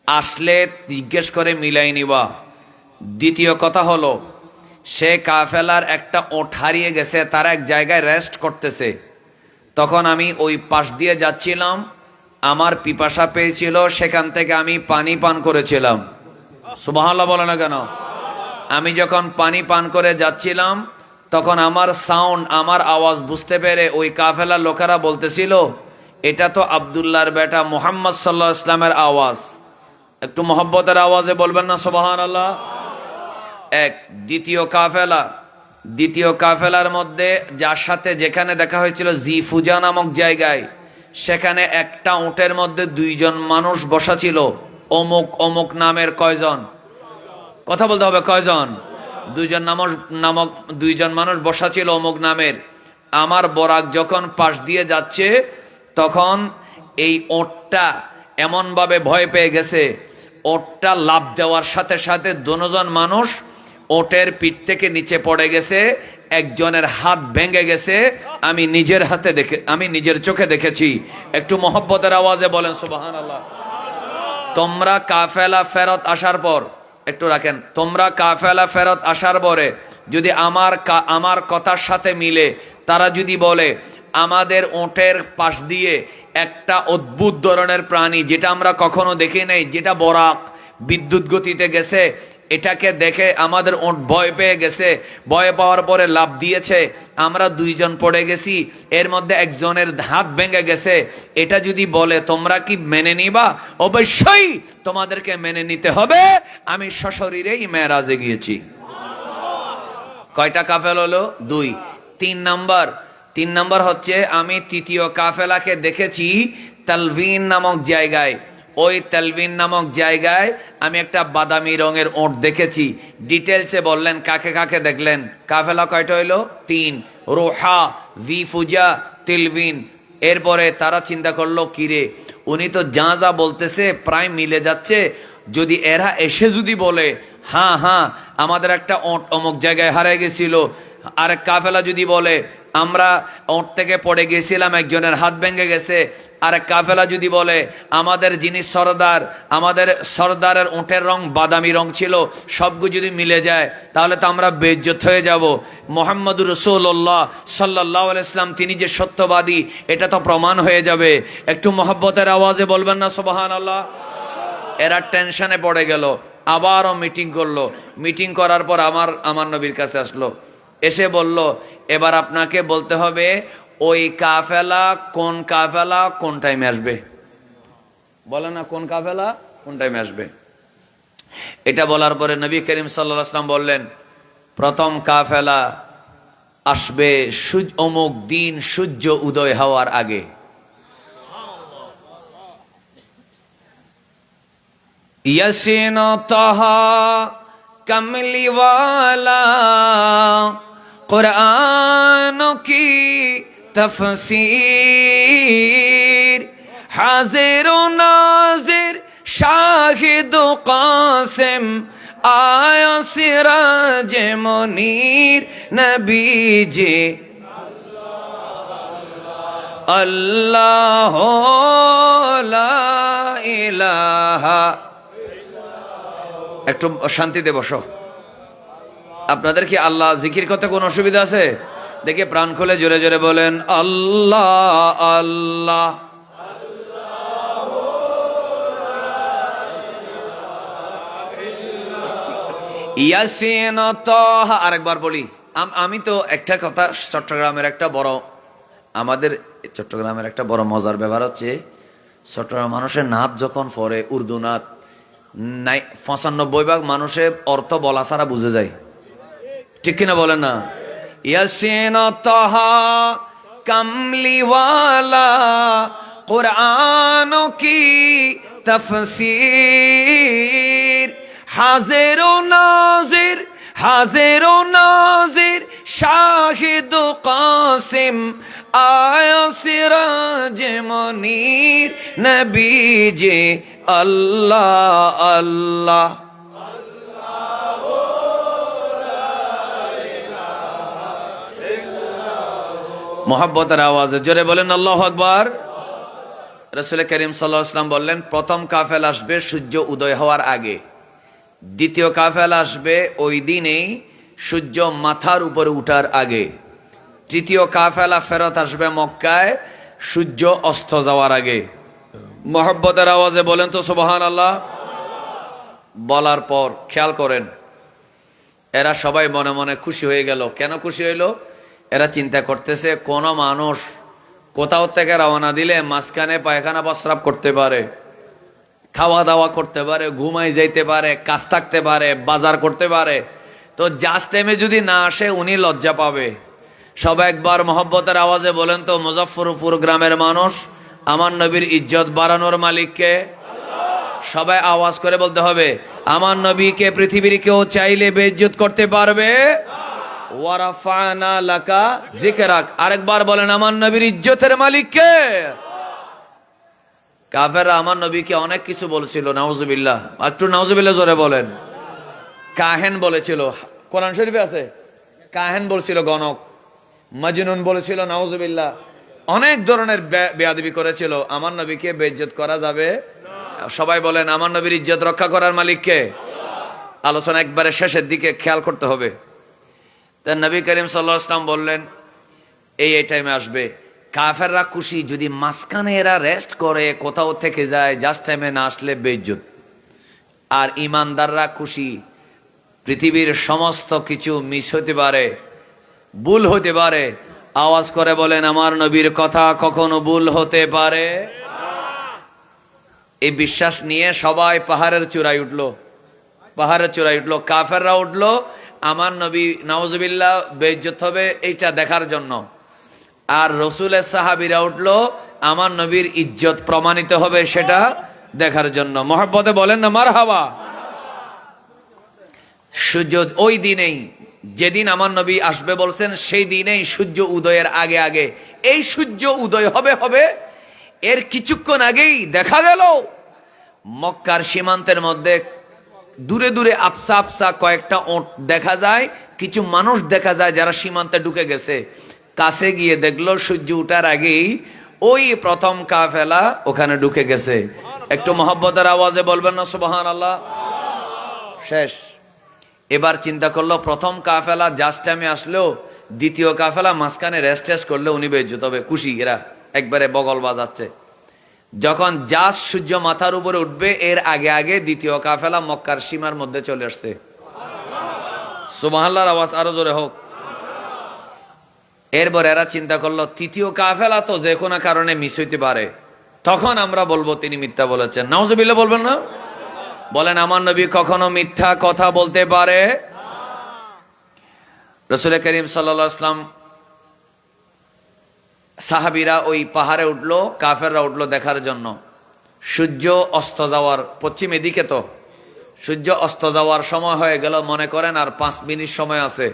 আসলে জিজ্ঞেস করে মিলাই নিবা। দ্বিতীয় কথা হলো, সে কাফেলার একটা ওট হারিয়ে গেছে, তারা এক জায়গায় রেস্ট করতেছে। তখন আমি ওই পাশ দিয়ে যাচ্ছিলাম, আমার পিপাসা পেয়েছিল, সেখান থেকে আমি পানি পান করেছিলাম। সুবহানাল্লাহ বলে না কেন? আমি যখন পানি পান করে যাচ্ছিলাম, তখন আমার সাউন্ড, আমার আওয়াজ বুঝতে পেরে ওই কাফেলার লোকেরা বলতেছিল, এটা তো আব্দুল্লাহর বেটা মুহাম্মদ সাল্লাল্লাহু আলাইহি ওয়াসাল্লামের আওয়াজ। একটু মহব্বতের আওয়াজে বলবেন না সুবহানাল্লাহ। এক। দ্বিতীয় কাফেলার মধ্যে যার সাথে যেখানে দেখা হয়েছিল জি ফুজা নামক জায়গায়, সেখানে একটা উটের মধ্যে 2জন মানুষ বসা ছিল। অমুক অমুক নামের কয়জন? কথা বলতে হবে, কয়জন? 2জন মানুষ বসা ছিল অমুক নামের। আমার বরাক যখন পাশ দিয়ে যাচ্ছে তখন এই ওটটা এমন ভাবে ভয় পেয়ে গেছে, ওটটা লাফ দেওয়ার সাথে সাথে দুজন মানুষ ওটের পিঠ থেকে নিচে পড়ে গেছে, একজনের হাত ভেঙে গেছে। আমি নিজের চোখে দেখেছি। একটু মহব্বতের আওয়াজে বলেন সুবহানাল্লাহ। তোমরা কাফেলা ফেরত আসার পর, একটু রাখেন, তোমরা কাফেলা ফেরত আসার পরে যদি আমার কথার সাথে মিলে তারা যদি বলে আমাদের ওটের পাশ দিয়ে একটা অদ্ভুত ধরনের প্রাণী যেটা আমরা কখনো দেখি নাই, যেটা বরাক বিদ্যুৎ গতিতে গেছে, এটাকে দেখে আমাদের ওট ভয় পেয়ে গেছে, ভয় পাওয়ার পরে লাফ দিয়েছে, আমরা দুইজন পড়ে গেছি, এর মধ্যে একজনের হাত ভেঙে গেছে, এটা যদি বলে তোমরা কি মেনে নিবা? অবশ্যই তোমাদেরকে মেনে নিতে হবে। আমি সশরীরেই মেরাজে গিয়েছি। কয়টা কাফেলা হলো? 2। 3 নাম্বার হচ্ছে আমি তৃতীয় কাফেলাকে দেখেছি তালভিন নামক জায়গায়। ওই তালভিন নামক জায়গায় আমি একটা বাদামি রঙের ওট দেখেছি। ডিটেলসে বললেন কাকে কাকে দেখলেন। কাফেলা কয়টা হইলো? 3। রোহা, ভিফুজা, তিলভিন। এরপরে তারা চিন্তা করলো কিরে, উনি তো যা যা বলতেছে প্রায় মিলে যাচ্ছে, যদি এরা এসে যদি বলে হ্যাঁ হ্যাঁ আমাদের একটা ওট অমুক জায়গায় হারিয়ে গেছিল, আর কাফেলা যদি বলে আমরা ওট থেকে পড়ে গেছিলাম, একজনের হাত ভেঙে গেছে, আর কাফেলা যদি বলে আমাদের যিনি সরদার, আমাদের সরদারের ওটের রং বাদামি রং ছিল, সবগুলো যদি মিলে যায় তাহলে তো আমরা বেইজ্জত হয়ে যাব। মুহাম্মদুর রাসূলুল্লাহ সাল্লাল্লাহু আলাইহি ওয়াসাল্লাম তিনি যে সত্যবাদী এটা তো প্রমাণ হয়ে যাবে। একটু মহব্বতের আওয়াজে বলবেন না সুবহানাল্লাহ। এরা টেনশনে পড়ে গেল, আবারও মিটিং করলো। মিটিং করার পর আমার নবীর কাছে আসলো, এসে বলল এবার আপনাকে বলতে হবে ওই কাফেলা কোন টাইমে আসবে। বলে না কোন কাফেলা কোন টাইমে আসবে। এটা বলার পরে নবী করিম সাল্লাল্লাহু আলাইহি ওয়াসাল্লাম বললেন প্রথম কাফেলা আসবে অমুক দিন সূর্য উদয় হওয়ার আগে। ইয়াসিন তাহা কমলিওয়ালা कुरान की तफसीर हाजिर नाजिर शाहिद कासिम आया सिराज मुनीर नबी जी अल्लाह ला इलाहा। একটু শান্তিতে বসো। আপনাদের কি আল্লাহ জিকির করতে কোনো অসুবিধা আছে? দেখে প্রাণ খুলে জোরে জোরে বলেন আল্লাহ আল্লাহ। ইয়াসিন তাহা। আরেকবার বলি। আমি তো একটা কথা, আমাদের চট্টগ্রামের একটা বড় মজার ব্যাপার হচ্ছে চট্টগ্রাম মানুষের নাচ যখন পড়ে, উর্দু নাচ 95% মানুষের অর্থ বলা ছাড়া বুঝে যায়, ঠিক কিনা বলেন না? ইয়াসিন তাহা কমলিওয়ালা কুরআন কি তফসীর হাজির ও নাজির শাহিদ কাসিম आया सिराज मुनीर नबी जी अल्लाह अल्लाह। मोहब्बतेर आवाज़े जोरे बोलेन अल्लाहु আকবার। রাসূল করিম সাল্লাল্লাহু আলাইহি ওয়াসাল্লাম বললেন প্রথম কাফেলা আসবে সূর্য উদয় হওয়ার আগে, দ্বিতীয় কাফেলা আসবে ওই দিনেই সূর্য মাথার উপরে উঠার আগে, তৃতীয় কাফেলা ফেরত আসবে মক্কায় সূর্য অস্ত যাওয়ার আগে। মোহব্বতের আওয়াজে বলেন তো সুবহানাল্লাহ। বলার পর খেয়াল করেন এরা সবাই মনে মনে খুশি হয়ে গেল। কেন খুশি হইল? এরা চিন্তা করতেছে কোন মানুষ কোথাও থেকে রওনা দিলে মাঝখানে পায়খানা প্রস্রাব করতে পারে, খাওয়া দাওয়া করতে পারে, ঘুমাই যাইতে পারে, কাজ থাকতে পারে, বাজার করতে পারে, তো জাস্ট টাইমে যদি না আসে উনি লজ্জা পাবে। সবাই একবার মহব্বতের আওয়াজে বলেন তো মুজফফরপুর গ্রামের মানুষ আমার নবীর ইজ্জত বাড়ানোর মালিককে। সবাই আওয়াজ করে বলতে হবে আমার নবীকে পৃথিবীর কেউ চাইলে বেইজ্জত করতে পারবে? ওয়া রাফা'না লাকা যিকরাক। আরেকবার বলেন আমার নবীর ইজ্জতের মালিক কে? কাফেররা আমার নবীকে অনেক কিছু বলেছিল, নাউজুবিল্লাহ। একটু নাউজুবিল্লাহ জোরে বলেন। কাহেন বলেছিল, কোরআন শরীফে আছে। কাহেন বলছিল, গণক, মাজনুন বলেছিল, নাউজুবিল্লাহ। অনেক ধরনের বেয়াদবি করেছিল। আমার নবীকে বেইজ্জত করা যাবে? সবাই বলেন আমার নবীর ইজ্জত রক্ষা করার মালিক কে? আলোচনা একবারে শেষের দিকে, খেয়াল করতে হবে। তাই নবী করিম সাল্লাল্লাহু আলাইহি ওয়াসাল্লাম বললেন এই টাইমে আসবে। কাফেররা খুশি যদি মাঝখানে এরা রেস্ট করে, কোথাও থেকে যায়, জাস্ট টাইমে না আসলে বেইজ্জত। আর ইমানদাররা খুশি, পৃথিবীর সমস্ত কিছু মিস হতে পারে, ভুল হতে পারে। আওয়াজ করে বলেন আমার নবীর কথা কখনো ভুল হতে পারে? এই বিশ্বাস নিয়ে সবাই পাহাড়ের চূড়ায় উঠলো, পাহাড়ের চূড়ায় উঠলো। কাফেররা উঠলো আমার নবী নাউজুবিল্লাহ বেইজ্জত হবে এইটা দেখার জন্য। আর রসুলের সাহাবীরা উঠলো আমার নবীর ইজ্জত প্রমাণিত হবে সেটা দেখার জন্য। মহব্বতে বলেন না মারহাবা। সূর্য ওই দিনেই, যেদিন আমার নবী আসবে বলছেন, সেই দিনেই সূর্য উদয়ের আগে আগে, এই সূর্য উদয় হবে এর কিছুক্ষণ আগেই দেখা গেল মক্কার সীমান্তের মধ্যে দূরে দূরে আফসা আফসা কয়েকটা ওট দেখা যায়, কিছু মানুষ দেখা যায় যারা সীমান্তে ঢুকে গেছে। কাছে গিয়ে দেখলো সূর্য উঠার আগেই ওই প্রথম কাফেলা ওখানে ঢুকে গেছে। একটু মহব্বতের আওয়াজে বলবেন না সুবহানাল্লাহ। শেষ। এবার চিন্তা করলো প্রথম কাফেলা জাস্ট টাইমে আসলেও দ্বিতীয় কাফেলা মাঝখানে রেস্ট করলে উনি বেইজ্জত হবে। খুশি, এরা একবারে বগল বাজাচ্ছে। যখন জাস্ট সূর্য মাথার উপরে উঠবে এর আগে আগে দ্বিতীয় কাফেলা মক্কার সীমার মধ্যে চলে আসছে। সুবহানাল্লাহর আওয়াজ আরো জোরে হোক। এরপর এরা চিন্তা করলো তৃতীয় কাফেলা তো যে কোনো কারণে মিস হইতে পারে, তখন আমরা বলবো তিনি মিথ্যা বলেছেন। নাউজুবিল্লাহ বলবেন না? বলেন আমার নবী কখনো মিথ্যা কথা বলতে পারে? রাসূল করিম সাল্লাল্লাহু আলাইহি ওয়াসাল্লাম, সাহাবীরা ওই পাহাড়ে উঠলো, কাফেররা উঠলো দেখার জন্য। সূর্য অস্ত যাওয়ার পশ্চিমে দিকে, তো সূর্য অস্ত যাওয়ার সময় হয়ে গেল, মনে করেন আর 5 মিনিট সময় আছে।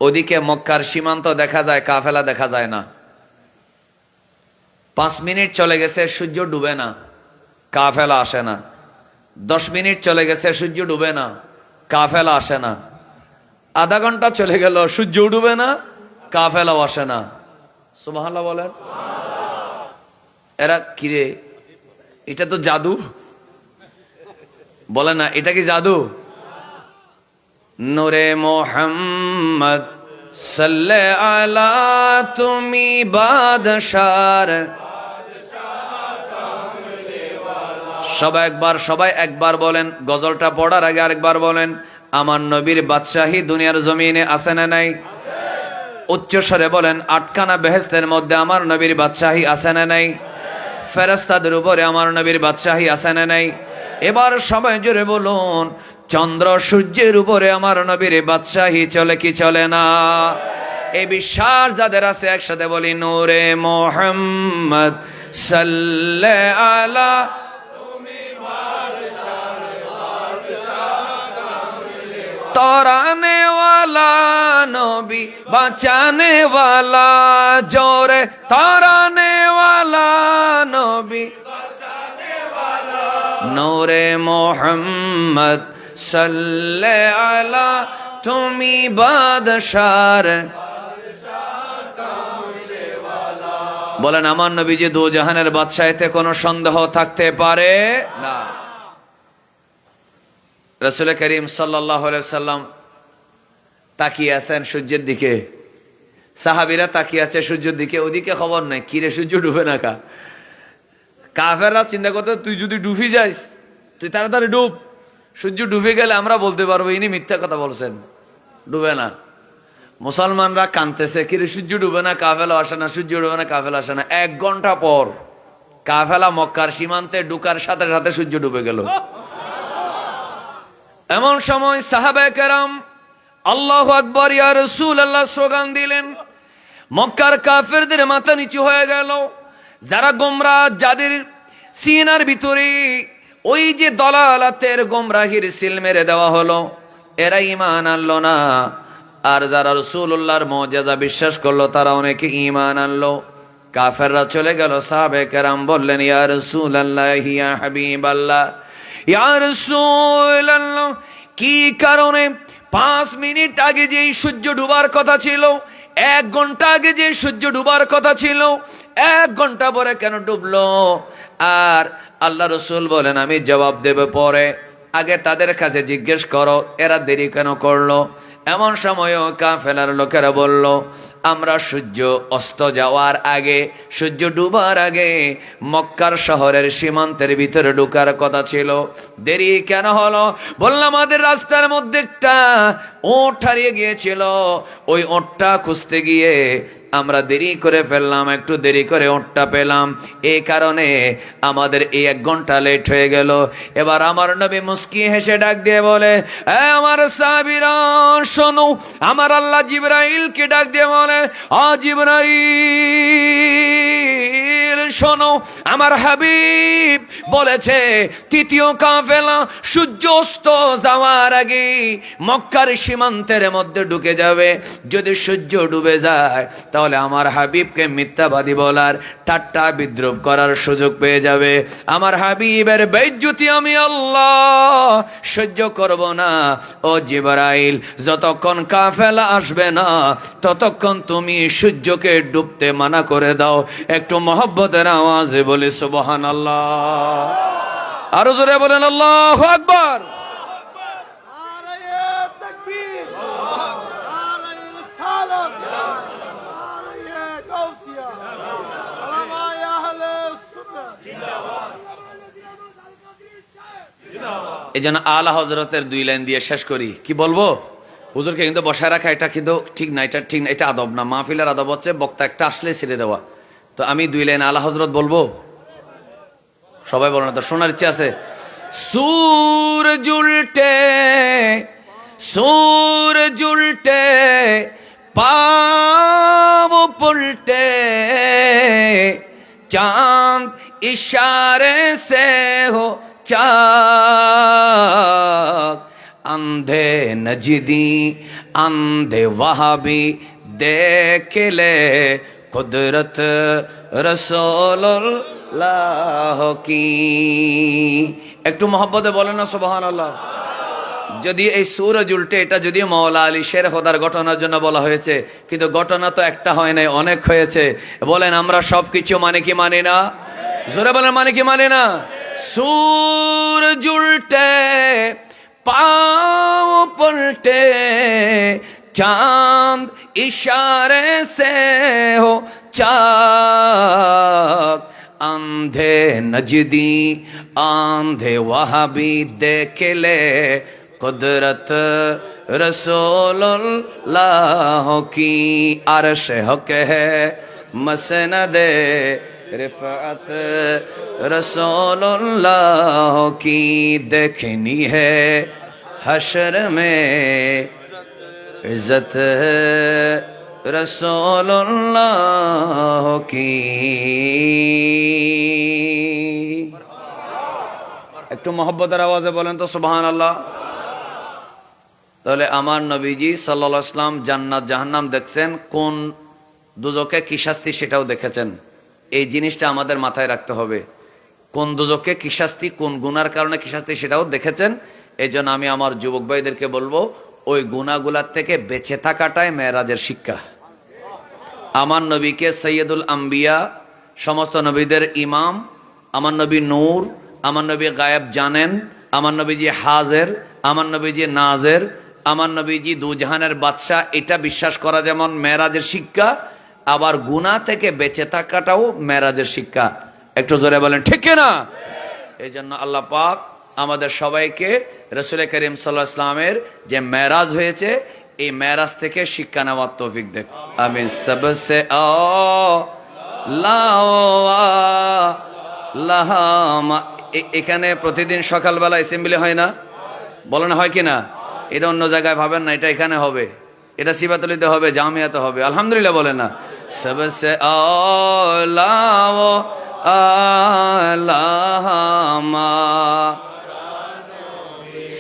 ওদিকে মক্কার সীমান্ত দেখা যায়, কাফেলা দেখা যায় না। 5 মিনিট চলে গেছে, সূর্য ডুবে না, কাফেলা আসে না। 10 মিনিট চলে গেছে, সূর্য ডুবে না, কাফেলা আসে না। আধা ঘন্টা চলে গেল, সূর্য ডুবে না, কাফেলাও আসে না। সুবহানাল্লাহ বলেন। এরা কিরে, এটা তো জাদু। বলে না এটা কি জাদু? নূরে মোহাম্মদ সাল্লে আলা, তুমি বাদশার। সবাই একবার বলেন, গজলটা পড়ার আগে আরেকবার বলেন, আমার নবীর বাদশাহী দুনিয়ার জমিনে আছে না নাই? উচ্চ স্বরে বলেন, 8খানা বেহেশতের মধ্যে আমার নবীর বাদশাহী আছে না নাই? ফেরেশতাদের উপরে আমার নবীর বাদশাহী আছে না নাই? এবার সবাই জোরে বলুন, চন্দ্র সূর্যের উপরে আমার নবীর বাদশাহী চলে কি চলে না? এই বিশ্বাস যাদের আছে একসাথে বলি, নূরে মোহাম্মদ সাল্লে আলা, तौराने वाला नबी बचाने वाला, जोरे तौराने वाला नबी बचाने वाला, नूरे मोहम्मद सल्ले अला, तुमी बादशाह। বলেন আমার নবী যে দু জাহানের বাদশাহ, এতে কোনো সন্দেহ থাকতে পারে না। রাসূল করিম সাল্লাল্লাহু আলাইহি সাল্লাম তাকিয়ে আছেন সূর্যের দিকে, সাহাবীরা তাকিয়ে আছে সূর্যের দিকে। ওদিকে খবর নাই, কিরে সূর্য ডুবে না কা? কাফেররা চিন্তা করতে, তুই যদি ডুবে যাস, তুই তাড়াতাড়ি ডুব। সূর্য ডুবে গেলে আমরা বলতে পারবো ইনি মিথ্যা কথা বলছেন, ডুবে না। মুসলমানরা কাঁদতেছে, কিরে সূর্য ডুবে না, কাফেলা আসে না, সূর্য ডুবে না, কাফেলা আসে না। 1 ঘন্টা পর কাফেলা মক্কার সীমান্তে ঢুকার সাথে সাথে সূর্য ডুবে গেল। এমন সময় সাহাবায়ে কেরাম আল্লাহু আকবার ইয়া রাসূলুল্লাহ স্লোগান দিলেন। মক্কার কাফেরদের মাথা নিচু হয়ে গেল। যারা গোমরাহ, যাদের সিনার ভিতরে ওই যে দলালাতের গোমরাহির সিল মেরে দেওয়া হলো, এরা ঈমান আনলো না। আর যারা রাসূলুল্লাহর মুজিজা বিশ্বাস করলো তারা অনেকে ঈমান আনলো। কাফেররা চলে গেল, সাহাবে কেরাম বললেন, ইয়া রাসূলুল্লাহ, ইয়া হাবিবাল্লাহ, ইয়া রাসূলুল্লাহ, কি কারণে 5 মিনিট আগে যেই সূর্য ডুবার কথা ছিল, 1 ঘন্টা আগে যে সূর্য ডুবার কথা ছিল, 1 ঘন্টা পরে কেন ডুবলো? আর আল্লাহ রসুল বলেন, আমি জবাব দেব পরে, আগে তাদের কাছে জিজ্ঞেস করো এরা দেরি কেন করলো। এমন সময়ও কাফেলার লোকেরা বলল, আমরা সূর্য অস্ত যাওয়ার আগে, সূর্য ডুবার আগে মক্কার শহরের সীমান্তের ভিতরে ঢুকার কথা ছিল, দেরি কেন হলো? বললাম, আমাদের রাস্তার মধ্যে একটা ওট হারিয়ে গিয়েছিল, ওই ওটটা খুঁজতে গিয়ে আমরা দেরি করে ফেললাম, একটু দেরি করে ওটটা পেলাম, এই কারণে আমাদের এই 1 ঘন্টা লেট হয়ে গেল। এবার আমার নবী মুস্কি হেসে ডাক দিয়ে বলে, আমার সাহাবীরা শোনো, আমার আল্লাহ জিবরাইলকে ডাক দিয়ে বলে, জিবরাইল শোনো, আমার হাবিব বলেছে তৃতীয় কাফেলা সূর্য অস্ত যাওয়ার আগে মক্কার সীমান্তের মধ্যে ঢুকে যাবে। যদি সূর্য ডুবে যায় তাহলে আমার হাবিবকে মিথ্যাবাদী বলার, ঠাট্টা বিদ্রুপ করার সুযোগ পেয়ে যাবে। আমার হাবিবের বেইজ্জতি আমি আল্লাহ সহ্য করব না। ও জিবরাইল, যতক্ষণ কাফেলা আসবে না ততক্ষণ তুমি সূর্যকে ডুবতে মানা করে দাও। একটু মহব্বতের আওয়াজে বলি সুবহানাল্লাহ। আরো জোরে বলেন আল্লাহু আকবার। এই জন্য আলা হযরতের 2 লাইন দিয়ে শেষ করি। কি বলবো? হুজুরকে কিন্তু বসায় রাখা এটা কিন্তু ঠিক না, এটা ঠিক না, এটা আদব না। মাহফিলের আদব হচ্ছে বক্তা একটা আসলে ছেড়ে দেওয়া। তো আমি 2 লাইন আলা হযরত বলবো, সবাই বলো না তো, শোনার ইচ্ছে আছে। সূরজ উল্টে, সূরজ উল্টে, পাও পলটে, चांद इशारे से हो चाक, अंधे नजदी अंधे वहाबी देख ले कुदरत रसूलुल्लाह की। একটু মহব্বতে বলেন না সুবহানাল্লাহ। যদি এই সূরজ উল্টে, এটা যদি মাওলা আলী শের খোদার ঘটনার জন্য বলা হয়েছে, কিন্তু ঘটনা তো একটা হয় নাই, অনেক হয়েছে। বলেন আমরা সবকিছু মানে কি মানি না? জোরে বলেন মানে কি মানি না? সূরজ উল্টে পাও পলটে, চাঁদ ইশারে সে হো চাক, अंधे नजदी आंधे वहाबी देख ले कुदरत रसूलुल्लाह की। अर्श हक है मसनद रिफअत रसूलुल्लाह की, देखनी है हशर में इज्जत रसूलुल्लाह की। একটু মহব্বতের আওয়াজে বলেন তো সুবহানাল্লাহ। তাহলে আমার নবীজি সাল্লাল্লাহু আলাইহি ওয়াসাল্লাম জান্নাত জাহান্নাম দেখছেন, কোন দুজকে কি শাস্তি সেটাও দেখেছেন। এই জিনিসটা আমাদের মাথায় রাখতে হবে। কোন দুজকে কি শাস্তি, কোন গুনার কারণে কি শাস্তি সেটাও দেখেছেন। এই জন্য আমি আমার যুবক ভাইদেরকে বলবো, ওই গুনাহগুলার থেকে বেঁচে থাকাটাই মেরাজের শিক্ষা। আমার নবীকে সৈয়দুল আম্বিয়া, সমস্ত নবীদের ইমাম, আমার নবী নূর, আমার নবী গায়েব জানেন, আমার নবীজি হাজের, আমার নবীজি নাজের, আমার নবীজি দুজাহানের বাদশাহ, এটা বিশ্বাস করা যেমন মেরাজের শিক্ষা, আবার গুনাহ থেকে বেঁচে থাকাটাও মেরাজের শিক্ষা। একটু জোরে বলেন ঠিক না? এই জন্য আল্লাহ পাক আমাদের সবাইকে রাসূল করিম সাল্লাল্লাহু আলাইহি ওয়াসাল্লামের যে মেরাজ হয়েছে, এই মেরাজ থেকে শিক্ষা নেওয়ার তৌফিক দেখ। আমি সবসে এখানে প্রতিদিন সকালবেলা অ্যাসেম্বলি হয় না? বলেন হয় কিনা? এটা অন্য জায়গায় ভাবেন না, এটা এখানে হবে, এটা সিবাতলিতে হবে, জামিয়াতে হবে। আলহামদুলিল্লাহ বলেন না? সবসে আলামা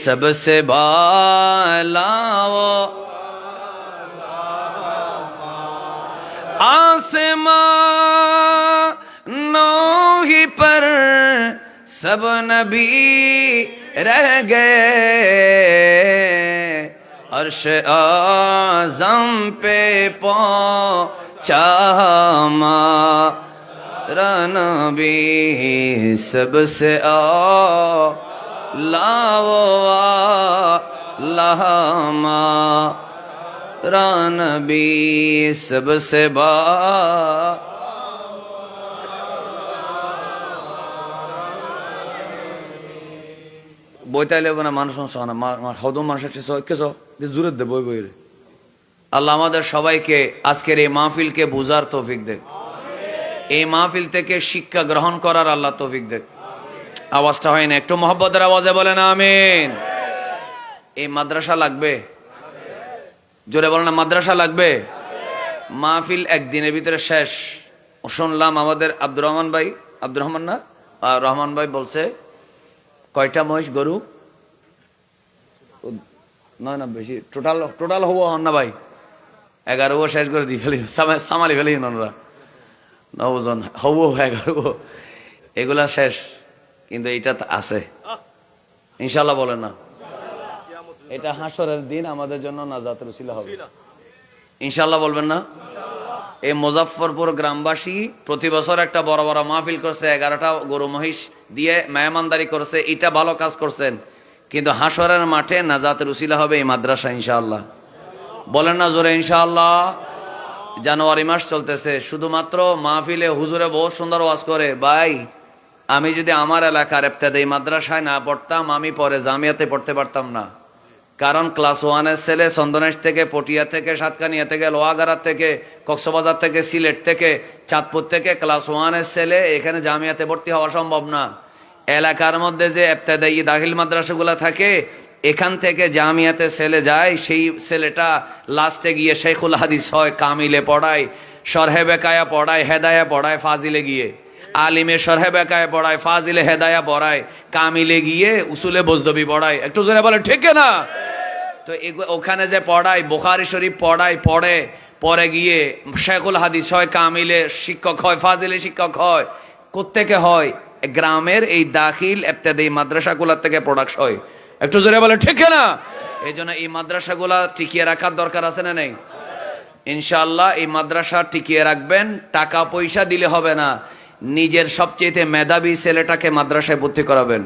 सबसे बाला वो आसमानों ही पर सब नबी रह गए, अर्श आज़म पे पहुंचा हमारा नबी, सबसे आला वो आला हमारा नबी, सबसे बा বইতাইলে না মানুষ হদম মানুষের জোরে দে বই বই। আল্লাহ আমাদের সবাইকে আজকের এই মাহফিলকে বুঝার তৌফিক দেখ, এই মাহফিল থেকে শিক্ষা গ্রহণ করার আল্লাহ তৌফিক দেখ। আওয়াজটা হয় না, একটু মহব্বতের আওয়াজে বলেন আমিন। এই মাদ্রাসা লাগবে, জোরে বলেন না, মাদ্রাসা লাগবে। মাহফিল একদিনের ভিতরে শেষ। শুনলাম আমাদের আব্দুর রহমান ভাই, আব্দুর রহমান না রহমান ভাই বলছে কয়টা মহিষ গরু, নয় না বেশি, টোটাল হবো হন না ভাই, 11 শেষ করে দিয়ে ফেলি, সামালি ফেলি ওনারা 9 জন হবো 11, এগুলা শেষ। কিন্তু এটা আছে ইনশাল্লাহ, বলেন না, এটা হাসরের দিন আমাদের জন্য নাজাতের উসিলা হবে ইনশাল্লাহ, বলবেন না। এই মুজাফফরপুর গ্রামবাসী প্রতি বছর একটা বড় বড় মাহফিল করছে, 11টা গরু মহিষ দিয়ে মেহমানদারি করছে, এটা ভালো কাজ করছেন। কিন্তু হাসরের মাঠে নাজাতের উসিলা হবে এই মাদ্রাসা ইনশাআল্লাহ, বলেন না জোরে ইনশাআল্লাহ। জানুয়ারি মাস চলতেছে, শুধুমাত্র মাহফিলে হুজুরে বহুত সুন্দর ওয়াজ করে। ভাই, আমি যদি আমার এলাকার ইবতেদায়ী মাদ্রাসায় না পড়তাম, আমি পরে জামিয়াতে পড়তে পারতাম না। কারণ ক্লাস 1-এর ছেলে চন্দনেশ থেকে, পটিয়া থেকে, সাতকানিয়া থেকে, লোহাগাড়া থেকে, কক্সবাজার থেকে, সিলেট থেকে, চাঁদপুর থেকে ক্লাস 1-এর ছেলে এখানে জামিয়াতে ভর্তি হওয়া সম্ভব না। এলাকার মধ্যে যে ইবতেদায়ী দাখিল মাদ্রাসাগুলো থাকে, এখান থেকে জামিয়াতে ছেলে যায়, সেই ছেলেটা লাস্টে গিয়ে শেখুল হাদিস হয়, কামিলে পড়ায়, শরহে বেকায়া পড়ায়, হেদায়া পড়ায়, ফাজিলে গিয়ে আলিমে শরহে বেকায়া পড়ায়, ফাজিলে হেদায়া পড়ায়, কামিলে গিয়ে উসুলে বজদবি পড়ায়। একটু জোরে বলে ঠিক না? তো ওখানে যে পড়ায়, বুখারী শরীফ পড়ায়, পরে গিয়ে শেখুল হাদিস হয়, কামিলে শিক্ষক হয়, ফাজিলে শিক্ষক হয়। কোত্থেকে হয়? গ্রামের এই দাখিল ইবতেদায়ী মাদ্রাসাগুলোর থেকে প্রোডাক্ট হয়। একটু জোরে বলে ঠিক না? এই জন্য এই মাদ্রাসাগুলা টিকিয়ে রাখার দরকার আছে না নেই? ইনশাআল্লাহ এই মাদ্রাসা টিকিয়ে রাখবেন। টাকা পয়সা দিলে হবে না, নিজের সবচেয়ে মেধাবী ছেলেটাকে মাদ্রাসায় ভর্তি করাবেন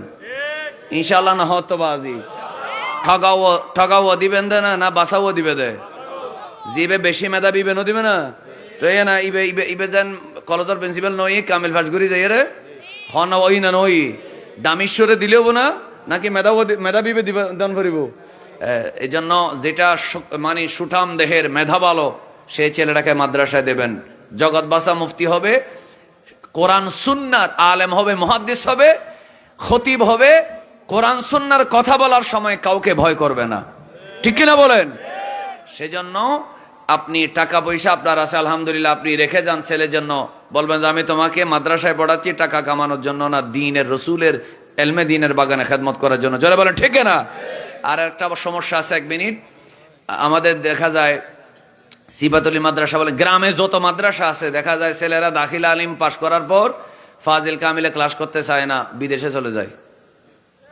ইনশাআল্লাহ। না হতো বাজি ঠগাও দিবেন দে না বাসাও দিবে দে, জিবে বেশি মেধাবী বেনো দিবে না তো এ না ইবে ইবে ইবে যেন কলেজের প্রিন্সিপাল নই, কামিল ফাজগুরি যাই রে হন ওই না নই দামিশ্বরে দিলেও না, নাকি মেধাবী দান করিব। এই জন্য যেটা মানে সুঠাম দেহের মেধা ভালো, সেই ছেলেটাকে মাদ্রাসায় দেবেন। জগৎ বাসা মুফতি হবে, কোরআন সুন্নার আলেম হবে, মুহাদ্দিস হবে, খতিব হবে, কোরআন সুন্নার কথা বলার সময় কাউকে ভয় করবে না, ঠিক কিনা বলেন? সেজন্য আপনি টাকা পয়সা আপনার আছে আলহামদুলিল্লাহ, আপনি রেখে যান ছেলের জন্য। বলবেন যে আমি তোমাকে মাদ্রাসায় পড়াচ্ছি টাকা কামানোর জন্য না, দ্বীনের রসুলের এলমে দ্বীনের বাগানে খেদমত করার জন্য। জোরে বলেন ঠিক না? আর একটা সমস্যা আছে, 1 মিনিট। আমাদের দেখা যায় সিবাতলি মাদ্রাসা বলে, গ্রামে যত মাদ্রাসা আছে দেখা যায় ছেলেরা দাখিল আলিম পাশ করার পর ফাজিল কামিলে ক্লাস করতে চায় না, বিদেশে চলে যায়।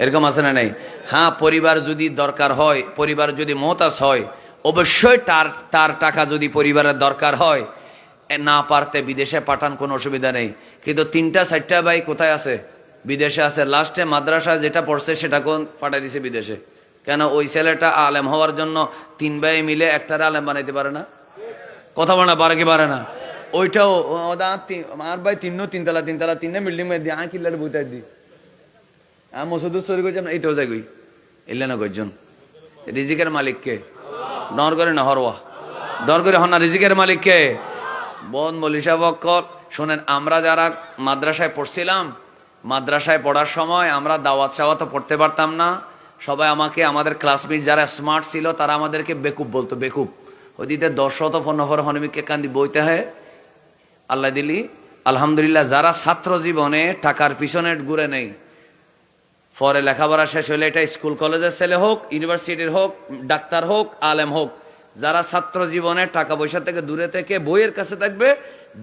এরকম আছে না নেই? হ্যাঁ, পরিবার যদি দরকার হয়, পরিবার যদি মহতাজ হয়, অবশ্যই তার টাকা যদি পরিবারের দরকার হয়, না পারতে বিদেশে পাঠান, কোনো অসুবিধা নেই। কিন্তু 3টা-4টা ভাই কোথায় আছে? বিদেশে আছে। লাস্টে মাদ্রাসা যেটা পড়ছে সেটা কোন পাঠাই দিছে বিদেশে। কেন? ওই ছেলেটা আলেম হওয়ার জন্য 3 ভাই মিলে একটা আলেম বানাইতে পারে না? কথা বলে না, পারে কি পারে না? ওইটাও আমার ভাই 3 তলা 3 বিল্ডিং দিয়ে কিল্লার বইটাই দি মসুদ সরি করছেন, এইটাও যাই গই এলে না কয়েকজন। রিজিকের মালিককে ডর করে না হরওয়া, ডর করে হন না, রিজিকের মালিককে। বোন মলিশা বক্কর শোনেন, আমরা যারা মাদ্রাসায় পড়ছিলাম, মাদ্রাসায় পড়ার সময় আমরা দাওয়াত সাওয়াত পড়তে পারতাম না। সবাই আমাদের ক্লাসমেট যারা স্মার্ট ছিল তারা আমাদেরকে বেকুব বলতো, বেকুব। ওই দিতে 10-15 হনমিকে কান্দি বইতে হয়। আল্লাহ দিলি আলহামদুলিল্লাহ, যারা ছাত্র জীবনে টাকার পিছনে ঘুরে নেই, পরে লেখাপড়া শেষ হলে এটা স্কুল কলেজের ছেলে হোক, ইউনিভার্সিটির হোক, ডাক্তার হোক, আলেম হোক, যারা ছাত্র জীবনে টাকা পয়সা থেকে দূরে থেকে বইয়ের কাছে থাকবে,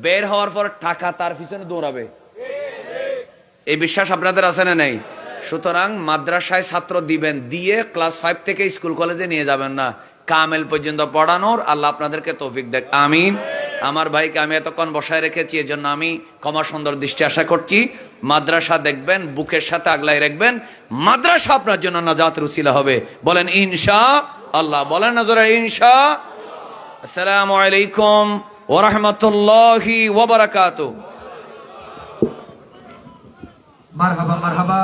বের হওয়ার পর টাকা তার পিছনে দৌড়াবে। এই বিশ্বাস আপনাদের আছে না নেই? সুতরাং মাদ্রাসায় ছাত্র দিবেন, দিয়ে ক্লাস 5 থেকে স্কুল কলেজে নিয়ে যাবেন না, কামেল পর্যন্ত পড়ানোর আল্লাহ আপনাদেরকে তৌফিক দেখ, আমিন। আমার ভাইকে আমি এতক্ষণ বসায় রেখেছি, এজন্য আমি ক্ষমা সুন্দর দৃষ্টি আশা করছি। মাদ্রাসা দেখবেন, বুকের সাথে আগলাই রাখবেন, মাদ্রাসা আপনার জন্য নাজাতের উসিলা হবে। বলেন ইনশাআল্লাহ, বলেন না জোরে ইনশা। আসসালামু আলাইকুম ওয়া রাহমাতুল্লাহি ওয়া বারাকাতুহু। মারহাবা মারহাবা।